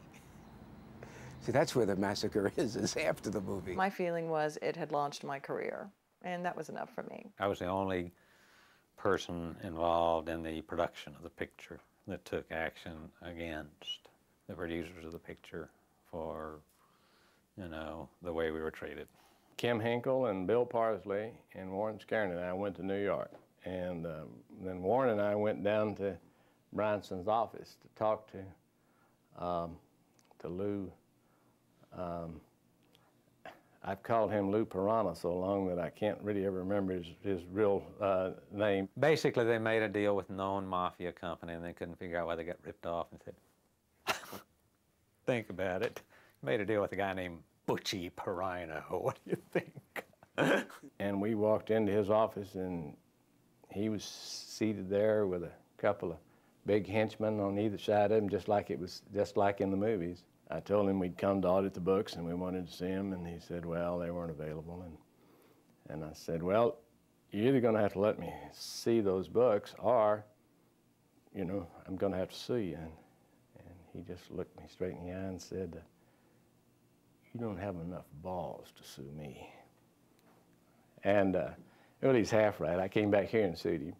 Speaker 4: See, that's where the massacre is after the movie.
Speaker 16: My feeling was it had launched my career, and that was enough for me.
Speaker 3: I was the only person involved in the production of the picture that took action against the producers of the picture for, you know, the way we were treated.
Speaker 11: Kim Hinkle and Bill Parsley and Warren Scarron and I went to New York. And then Warren and I went down to Bryanston's office to talk to Lou. I've called him Lou Piranha so long that I can't really ever remember his real name.
Speaker 3: Basically, they made a deal with a known mafia company, and they couldn't figure out why they got ripped off, and said, think about it. Made a deal with a guy named Butchie Piranha. What do you think?
Speaker 11: And we walked into his office, and he was seated there with a couple of big henchmen on either side of him, just like in the movies. I told him we'd come to audit the books and we wanted to see him, and he said, well, they weren't available. And I said, well, you're either going to have to let me see those books, or, you know, I'm going to have to sue you. And he just looked me straight in the eye and said, you don't have enough balls to sue me. And well, he's half right. I came back here and sued him.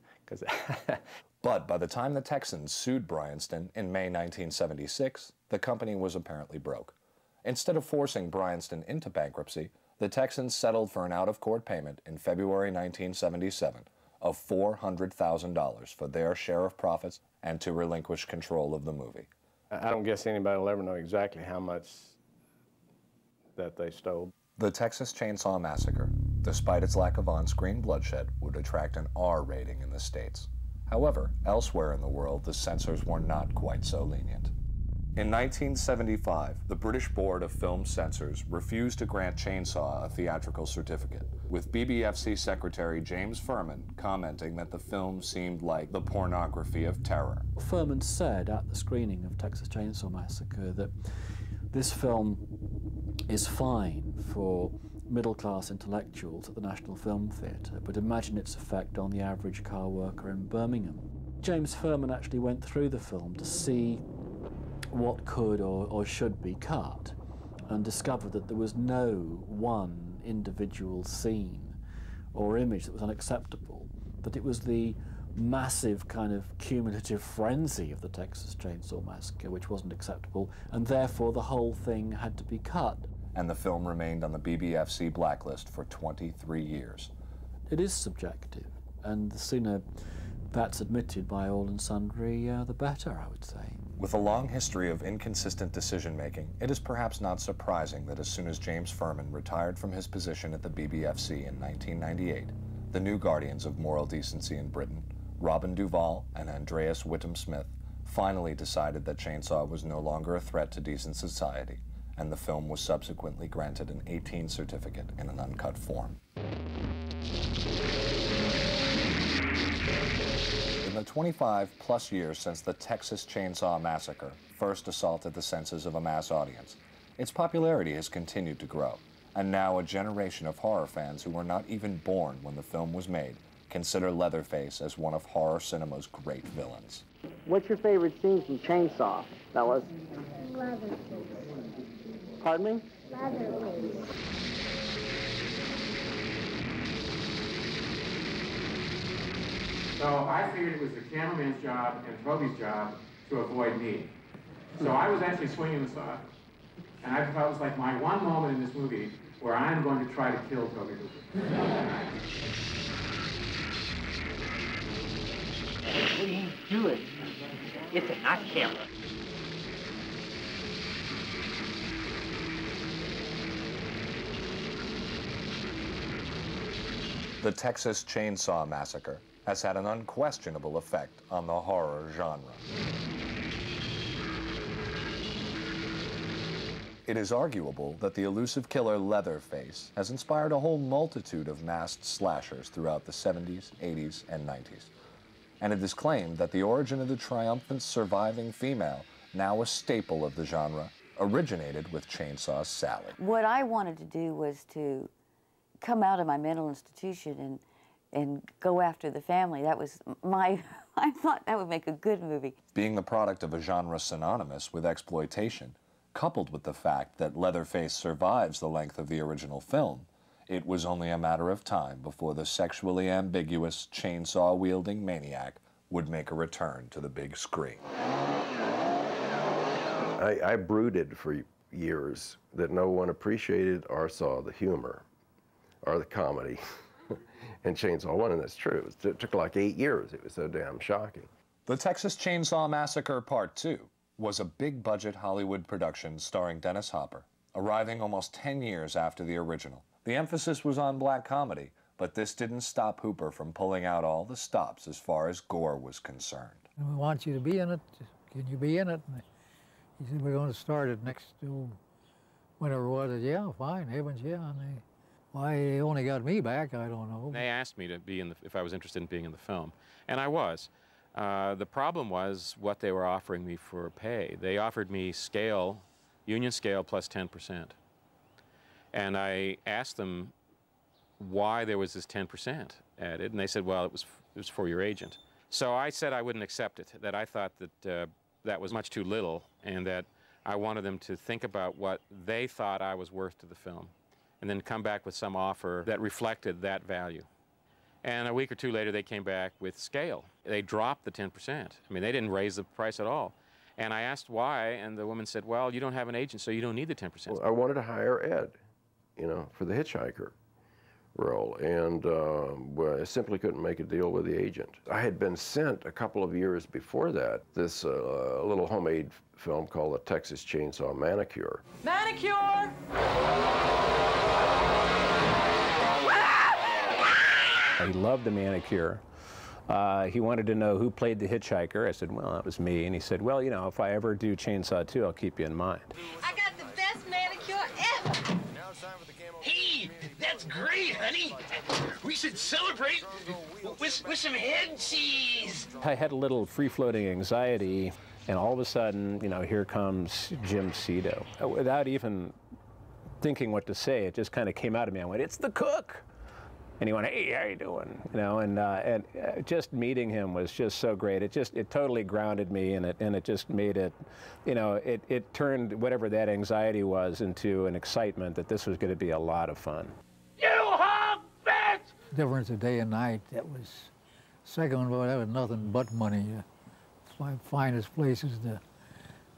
Speaker 1: But by the time the Texans sued Bryanston in May 1976, the company was apparently broke. Instead of forcing Bryanston into bankruptcy, the Texans settled for an out-of-court payment in February 1977 of $400,000 for their share of profits and to relinquish control of the movie.
Speaker 11: I don't guess anybody will ever know exactly how much that they stole.
Speaker 1: The Texas Chainsaw Massacre, despite its lack of on-screen bloodshed, would attract an R rating in the States. However, elsewhere in the world, the censors were not quite so lenient. In 1975, the British Board of Film Censors refused to grant Chainsaw a theatrical certificate, with BBFC Secretary James Furman commenting that the film seemed like the pornography of terror.
Speaker 20: Furman said at the screening of Texas Chainsaw Massacre that this film is fine for middle-class intellectuals at the National Film Theatre, but imagine its effect on the average car worker in Birmingham. James Furman actually went through the film to see what could or should be cut, and discovered that there was no one individual scene or image that was unacceptable, that it was the massive kind of cumulative frenzy of the Texas Chainsaw Massacre which wasn't acceptable, and therefore the whole thing had to be cut.
Speaker 1: And the film remained on the BBFC blacklist for 23 years.
Speaker 20: It is subjective, and the sooner that's admitted by all and sundry, the better, I would say.
Speaker 1: With a long history of inconsistent decision-making, it is perhaps not surprising that as soon as James Furman retired from his position at the BBFC in 1998, the new guardians of moral decency in Britain, Robin Duvall and Andreas Whittam Smith, finally decided that Chainsaw was no longer a threat to decent society, and the film was subsequently granted an 18 certificate in an uncut form. In the 25-plus years since the Texas Chainsaw Massacre first assaulted the senses of a mass audience, its popularity has continued to grow, and now a generation of horror fans who were not even born when the film was made consider Leatherface as one of horror cinema's great villains.
Speaker 21: What's your favorite scene from Chainsaw, fellas?
Speaker 22: Leatherface.
Speaker 21: Pardon me?
Speaker 22: Leatherface.
Speaker 10: So I figured it was the cameraman's job and Toby's job to avoid me. So I was actually swinging the saw. And I thought it was like my one moment in this movie where I'm going to try to kill Toby Hooper.
Speaker 21: What are you doing? It's a not camera.
Speaker 1: The Texas Chainsaw Massacre has had an unquestionable effect on the horror genre. It is arguable that the elusive killer Leatherface has inspired a whole multitude of masked slashers throughout the 70s, 80s, and 90s. And it is claimed that the origin of the triumphant surviving female, now a staple of the genre, originated with Chainsaw Sally.
Speaker 5: What I wanted to do was to come out of my mental institution and go after the family. That was my, I thought that would make a good movie.
Speaker 1: Being the product of a genre synonymous with exploitation, coupled with the fact that Leatherface survives the length of the original film, it was only a matter of time before the sexually ambiguous, chainsaw-wielding maniac would make a return to the big screen.
Speaker 8: I brooded for years that no one appreciated or saw the humor or the comedy in Chainsaw 1, and that's true. It took like 8 years. It was so damn shocking.
Speaker 1: The Texas Chainsaw Massacre Part 2 was a big-budget Hollywood production starring Dennis Hopper, arriving almost 10 years after the original. The emphasis was on black comedy, but this didn't stop Hooper from pulling out all the stops as far as gore was concerned.
Speaker 14: And we want you to be in it. Can you be in it? And he said, we're going to start it next, whenever it was. I said, yeah, fine, heavens, yeah. And why they only got me back, I don't know.
Speaker 10: They asked me to be in if I was interested in being in the film, and I was. The problem was what they were offering me for pay. They offered me scale, union scale plus 10%. And I asked them why there was this 10% added, and they said, well, it was for your agent. So I said I wouldn't accept it, that I thought that that was much too little, and that I wanted them to think about what they thought I was worth to the film, and then come back with some offer that reflected that value. And a week or two later, they came back with scale. They dropped the 10%. I mean, they didn't raise the price at all. And I asked why, and the woman said, well, you don't have an agent, so you don't need the 10%.
Speaker 8: Well, I wanted to hire Ed, for the hitchhiker role, and well, I simply couldn't make a deal with the agent. I had been sent a couple of years before that this little homemade film called The Texas Chainsaw Manicure.
Speaker 15: Manicure!
Speaker 17: He loved the manicure. He wanted to know who played the hitchhiker. I said, well, that was me. And he said, well, if I ever do Chainsaw 2, I'll keep you in mind.
Speaker 15: I got the best manicure ever! Hey, that's great, honey! We should celebrate with some head cheese!
Speaker 17: I had a little free-floating anxiety, and all of a sudden, here comes Jim Cito. Without even thinking what to say, it just kind of came out of me. I went, it's the cook! And he went, hey, how you doing? And just meeting him was just so great. It totally grounded me, and it just made it, it turned whatever that anxiety was into an excitement that this was going to be a lot of fun.
Speaker 15: You hog bitch!
Speaker 14: Difference of day and night, that was, second one, well, that was nothing but money. Finest places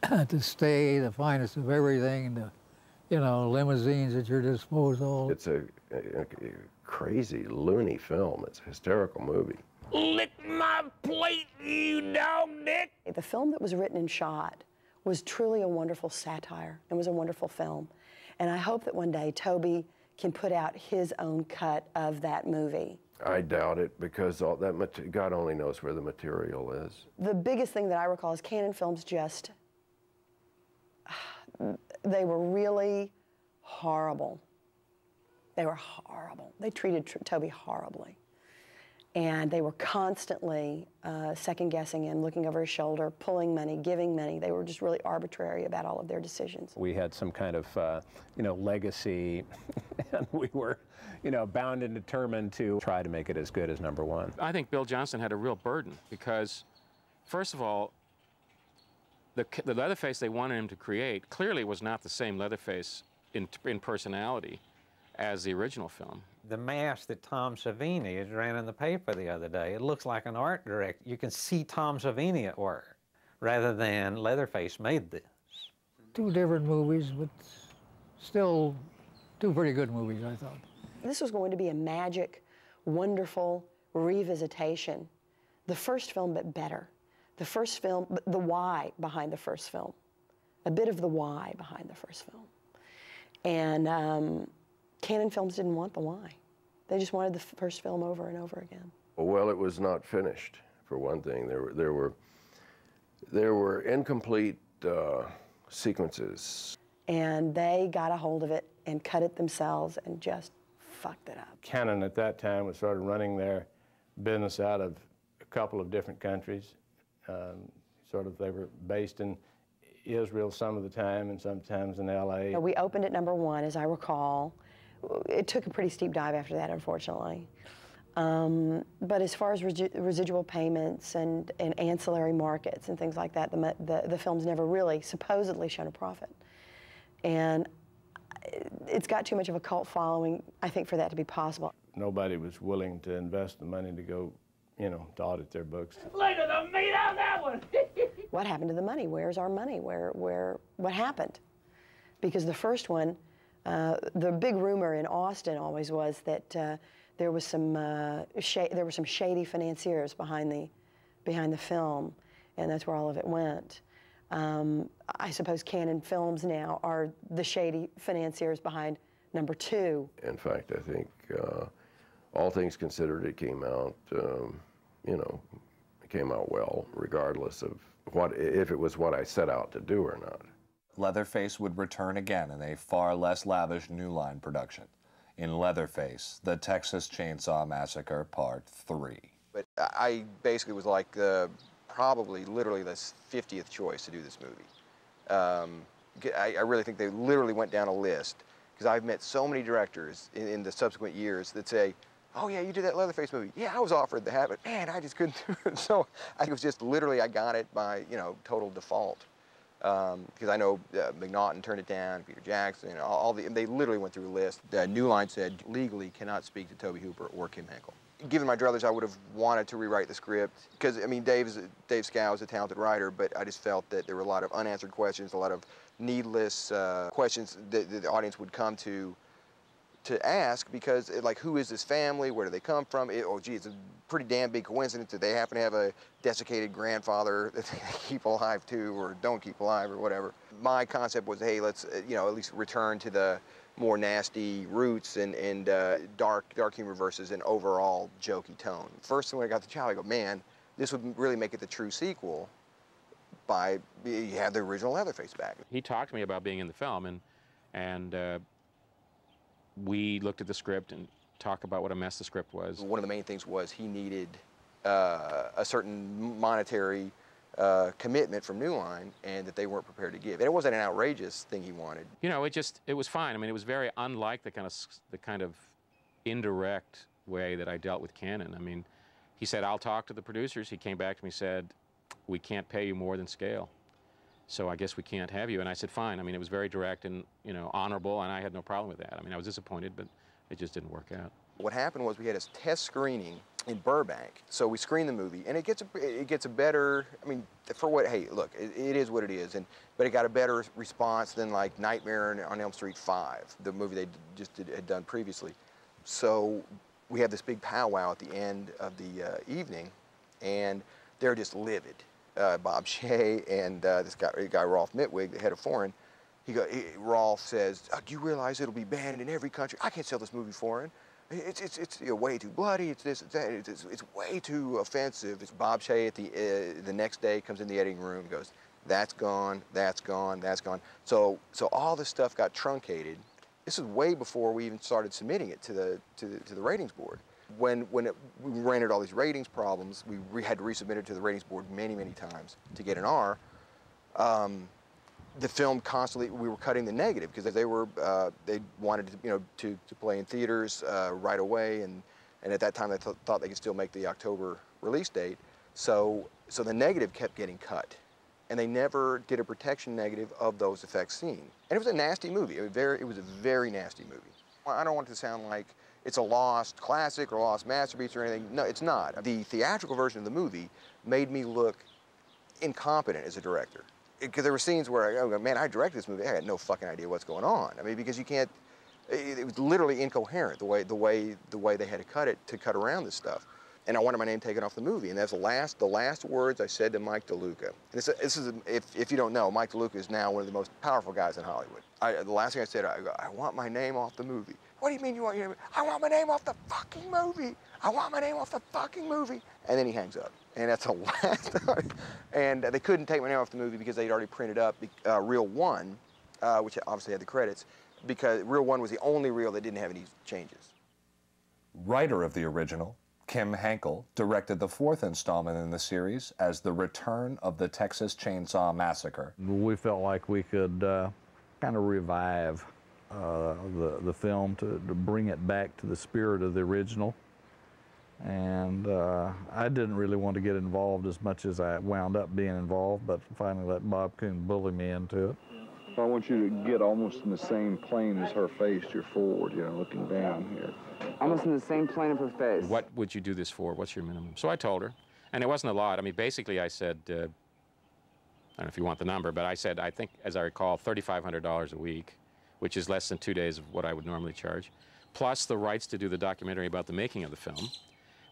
Speaker 14: to stay, the finest of everything, limousines at your disposal.
Speaker 8: It's a crazy, loony film. It's a hysterical movie.
Speaker 15: Lick my plate, you dog dick!
Speaker 23: The film that was written and shot was truly a wonderful satire. It was a wonderful film. And I hope that one day Toby can put out his own cut of that movie.
Speaker 8: I doubt it, because all that God only knows where the material is.
Speaker 23: The biggest thing that I recall is Cannon Films they were really horrible. They were horrible. They treated Toby horribly. And they were constantly second-guessing him, looking over his shoulder, pulling money, giving money. They were just really arbitrary about all of their decisions.
Speaker 17: We had some kind of, legacy, and we were, bound and determined to try to make it as good as #1.
Speaker 10: I think Bill Johnston had a real burden because, first of all, the Leatherface they wanted him to create clearly was not the same Leatherface in personality as the original film.
Speaker 3: The mask that Tom Savini ran in the paper the other day, it looks like an art director. You can see Tom Savini at work, rather than Leatherface made this.
Speaker 14: Two different movies, but still two pretty good movies, I thought.
Speaker 23: This was going to be a magic, wonderful revisitation. The first film, but better. The first film, the why behind the first film. A bit of the why behind the first film. And Cannon Films didn't want the why. They just wanted the first film over and over again.
Speaker 8: Well, it was not finished, for one thing. There were incomplete sequences.
Speaker 23: And they got a hold of it and cut it themselves and just fucked it up.
Speaker 11: Cannon at that time was sort of running their business out of a couple of different countries. They were based in Israel some of the time and sometimes in LA.
Speaker 23: We opened at #1, as I recall. It took a pretty steep dive after that, unfortunately. But as far as residual payments and ancillary markets and things like that, the film's never really supposedly shown a profit. And it's got too much of a cult following, I think, for that to be possible.
Speaker 11: Nobody was willing to invest the money to go, to audit their books.
Speaker 15: Look at the meat on that one!
Speaker 23: What happened to the money? Where's our money? What happened? Because the first one, the big rumor in Austin always was that there were some shady financiers behind the film, and that's where all of it went. I suppose Cannon Films now are the shady financiers behind #2.
Speaker 8: In fact, I think all things considered, it came out, you know, it came out well, regardless of if it was what I set out to do or not.
Speaker 1: Leatherface would return again in a far less lavish New Line production, in Leatherface, The Texas Chainsaw Massacre Part 3.
Speaker 9: But I basically was like probably literally the 50th choice to do this movie. I really think they literally went down a list, because I've met so many directors in the subsequent years that say, oh yeah, you did that Leatherface movie. Yeah, I was offered that, but man, I just couldn't do it. So I was just literally, I got it by, you know, total default. Because I know McNaughton turned it down, Peter Jackson, they literally went through a list. New Line said legally cannot speak to Tobe Hooper or Kim Henkel. Given my druthers, I would have wanted to rewrite the script, because I mean Dave Scow is a talented writer, but I just felt that there were a lot of unanswered questions, a lot of needless questions that the audience would come to ask, because like, who is this family, where do they come from? Oh gee, it's a pretty damn big coincidence that they happen to have a desiccated grandfather that they keep alive too, or don't keep alive, or whatever. My concept was, hey, let's you know, at least return to the more nasty roots and dark humor versus an overall jokey tone. First, when I got the job, I go, man, this would really make it the true sequel by you have the original Leatherface back.
Speaker 10: He talked to me about being in the film, and we looked at the script and talked about what a mess the script was.
Speaker 9: One of the main things was he needed a certain monetary commitment from New Line, and that they weren't prepared to give. And it wasn't an outrageous thing he wanted.
Speaker 10: You know, it was fine. I mean, it was very unlike the kind of indirect way that I dealt with Cannon. I mean, he said, I'll talk to the producers. He came back to me and said, we can't pay you more than scale, so I guess we can't have you. And I said, fine. I mean, it was very direct and, you know, honorable, and I had no problem with that. I mean, I was disappointed, but it just didn't work out.
Speaker 9: What happened was we had a test screening in Burbank, so we screened the movie, and it gets a better, I mean, for what, hey, look, it is what it is, but it got a better response than like Nightmare on Elm Street 5, the movie they had done previously. So we had this big powwow at the end of the evening, and they're just livid. Bob Shea and this guy Rolf Mitwig, the head of Foreign, Rolf says, oh, do you realize it'll be banned in every country? I can't sell this movie foreign. It's you know, way too bloody. It's this, it's that. It's way too offensive. It's Bob Shea at the next day comes in the editing room and goes, that's gone, that's gone, that's gone. So all this stuff got truncated. This is way before we even started submitting it to the ratings board. When we ran into all these ratings problems, we had to resubmit it to the ratings board many times to get an R. The film constantly, we were cutting the negative, because they wanted to play in theaters right away, and at that time they thought they could still make the October release date. So the negative kept getting cut, and they never did a protection negative of those effects seen. And it was a nasty movie. It was a very nasty movie. I don't want it to sound like it's a lost classic or a lost masterpiece or anything. No, it's not. The theatrical version of the movie made me look incompetent as a director. Because there were scenes where I go, man, I directed this movie, I had no fucking idea what's going on. I mean, because you can't, it was literally incoherent the way they had to cut around this stuff. And I wanted my name taken off the movie, and that's the last words I said to Mike DeLuca. And this is if you don't know, Mike DeLuca is now one of the most powerful guys in Hollywood. The last thing I said, I go, I want my name off the movie. What do you mean you want your name? I want my name off the fucking movie. I want my name off the fucking movie. And then he hangs up. And that's the last time. And they couldn't take my name off the movie because they'd already printed up Reel 1, which obviously had the credits, because Reel 1 was the only reel that didn't have any changes.
Speaker 1: Writer of the original, Kim Henkel, directed the 4th installment in the series as The Return of the Texas Chainsaw Massacre.
Speaker 2: We felt like we could kind of revive the film to bring it back to the spirit of the original. And I didn't really want to get involved as much as I wound up being involved, but finally let Bob Kuhn bully me into it.
Speaker 12: I want you to get almost in the same plane as her face. You're forward, you know, looking down here.
Speaker 18: Almost in the same plane of her face.
Speaker 10: What would you do this for? What's your minimum? So I told her, and it wasn't a lot. I mean, basically I said, I don't know if you want the number, but I said, I think, as I recall, $3,500 a week, which is less than 2 days of what I would normally charge, plus the rights to do the documentary about the making of the film,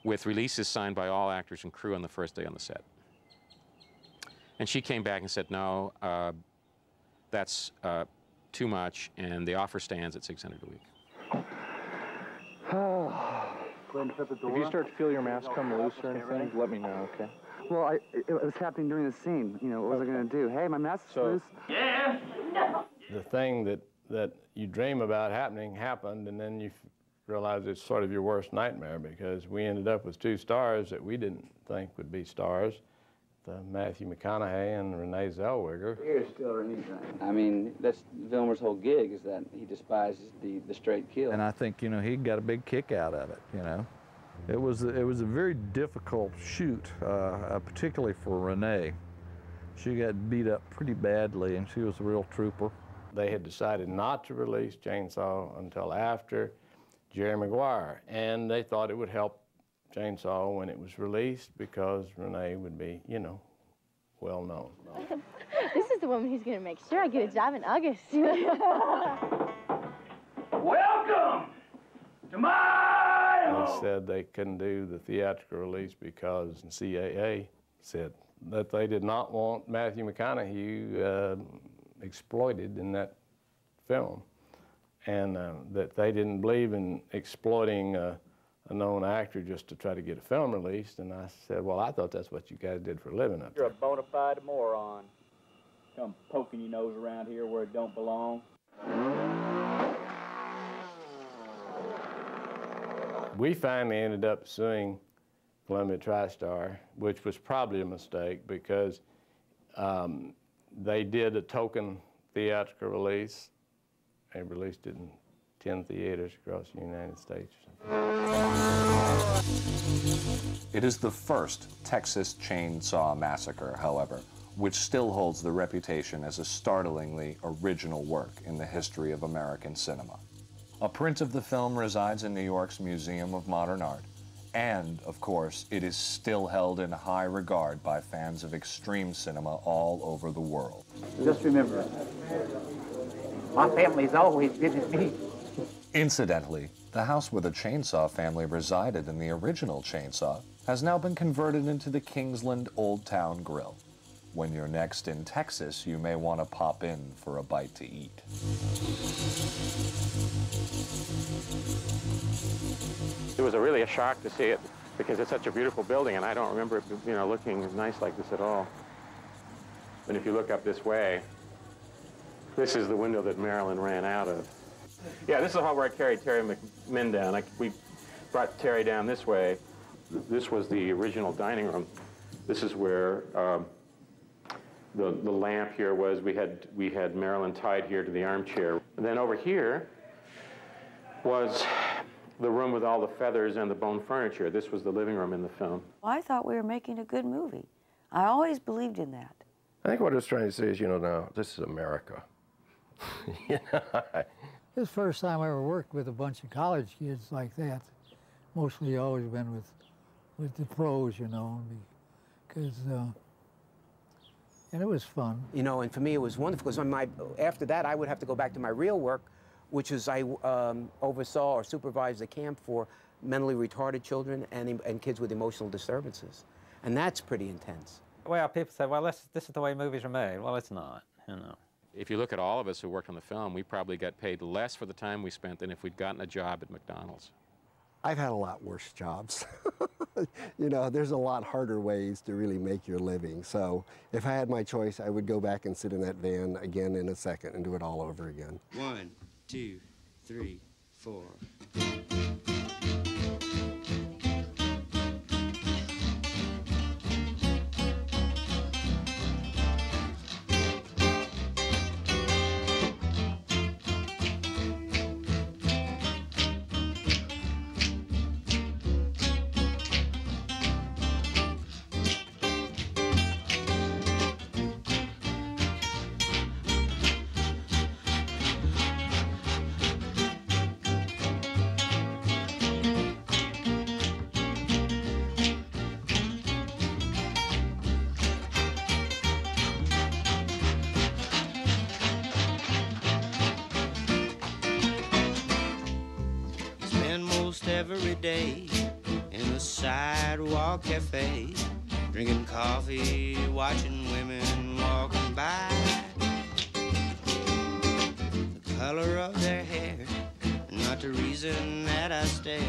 Speaker 10: with releases signed by all actors and crew on the first day on the set. And she came back and said, no, that's too much, and the offer stands at $600 a week.
Speaker 12: If you start to feel your mask come loose or anything, let me know, okay?
Speaker 18: Well, it was happening during the scene. You know, what was I going to do? Hey, my mask's loose.
Speaker 21: Yeah.
Speaker 11: The thing that you dream about happened, and then you realize it's sort of your worst nightmare, because we ended up with 2 stars that we didn't think would be stars, Matthew McConaughey and Renee Zellweger.
Speaker 18: You're still anything. I mean, that's Vilmer's whole gig, is that he despises the straight kill.
Speaker 7: And I think, you know, he got a big kick out of it, you know. It was a very difficult shoot, particularly for Renee. She got beat up pretty badly, and she was a real trooper.
Speaker 11: They had decided not to release Chainsaw until after Jerry Maguire, and they thought it would help Chainsaw when it was released, because Renee would be, you know, well known.
Speaker 13: This is the woman who's going to make sure I get a job in August.
Speaker 21: Welcome to my home.
Speaker 11: They said they couldn't do the theatrical release because the CAA said that they did not want Matthew McConaughey exploited in that film, and that they didn't believe in exploiting a known actor just to try to get a film released. And I said, well, I thought that's what you guys did for a living up there.
Speaker 21: You're a bona fide moron. Come poking your nose around here where it don't belong.
Speaker 11: We finally ended up suing Columbia TriStar, which was probably a mistake, because they did a token theatrical release. They released it in 10 theaters across the United States.
Speaker 1: It is the first Texas Chainsaw Massacre, however, which still holds the reputation as a startlingly original work in the history of American cinema. A print of the film resides in New York's Museum of Modern Art, and, of course, it is still held in high regard by fans of extreme cinema all over the world.
Speaker 21: Just remember, my family's always visited me.
Speaker 1: Incidentally, the house where the Chainsaw family resided in the original Chainsaw has now been converted into the Kingsland Old Town Grill. When you're next in Texas, you may want to pop in for a bite to eat.
Speaker 10: It was really a shock to see it, because it's such a beautiful building, and I don't remember it, you know, looking nice like this at all. But if you look up this way, this is the window that Marilyn ran out of. Yeah, this is the hall where I carried Terry McMinn down. We brought Terry down this way. This was the original dining room. This is where the lamp here was. We had Marilyn tied here to the armchair. And then over here was the room with all the feathers and the bone furniture. This was the living room in the film.
Speaker 5: I thought we were making a good movie. I always believed in that.
Speaker 8: I think what I was trying to say is, you know, now, this is America. You know,
Speaker 14: It's the first time I ever worked with a bunch of college kids like that. Mostly always been with the pros, you know, because, and it was fun.
Speaker 4: You know, and for me it was wonderful, because after that I would have to go back to my real work, which is I oversaw or supervised a camp for mentally retarded children and kids with emotional disturbances. And that's pretty intense.
Speaker 3: Well, people say, well, this is the way movies are made. Well, it's not, you know.
Speaker 10: If you look at all of us who worked on the film, we probably got paid less for the time we spent than if we'd gotten a job at McDonald's.
Speaker 19: I've had a lot worse jobs. You know, there's a lot harder ways to really make your living. So if I had my choice, I would go back and sit in that van again in a second and do it all over again.
Speaker 24: 1, 2, 3, 4. Every day in a sidewalk cafe, drinking coffee, watching women walking by. The color of their hair, not the reason that I stare,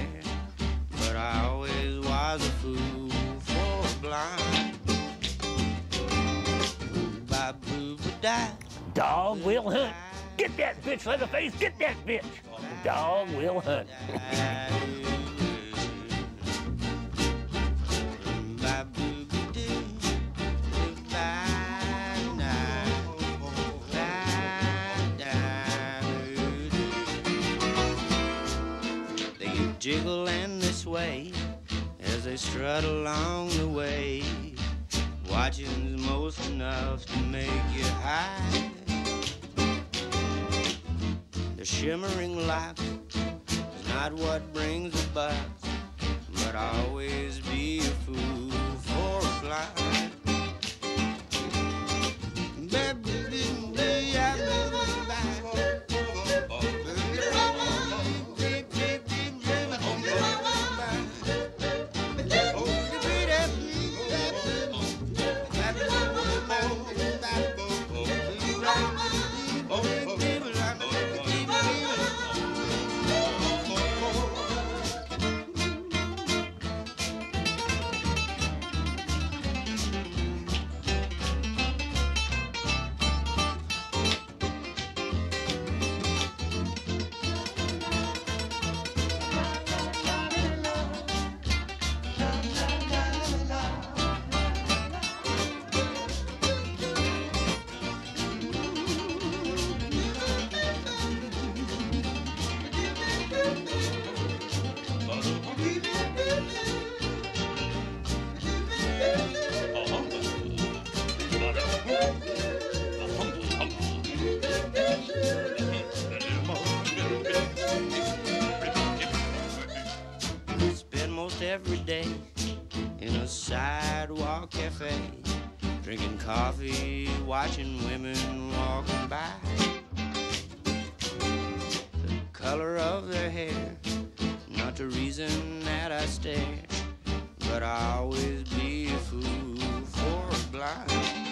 Speaker 24: but I always was a fool for a blind. Boo-ba-boo-ba-da.
Speaker 6: Dog will hunt. Get that bitch, Leatherface, get that bitch. Dog will hunt.
Speaker 24: They jiggle and they sway as they strut along the way. Watching's most enough to make you high. The shimmering light is not what brings the bucks, but I'll always be a fool for a fly. Every day in a sidewalk cafe, drinking coffee, watching women walking by. The color of their hair, not the reason that I stare, but I'll always be a fool for a blind.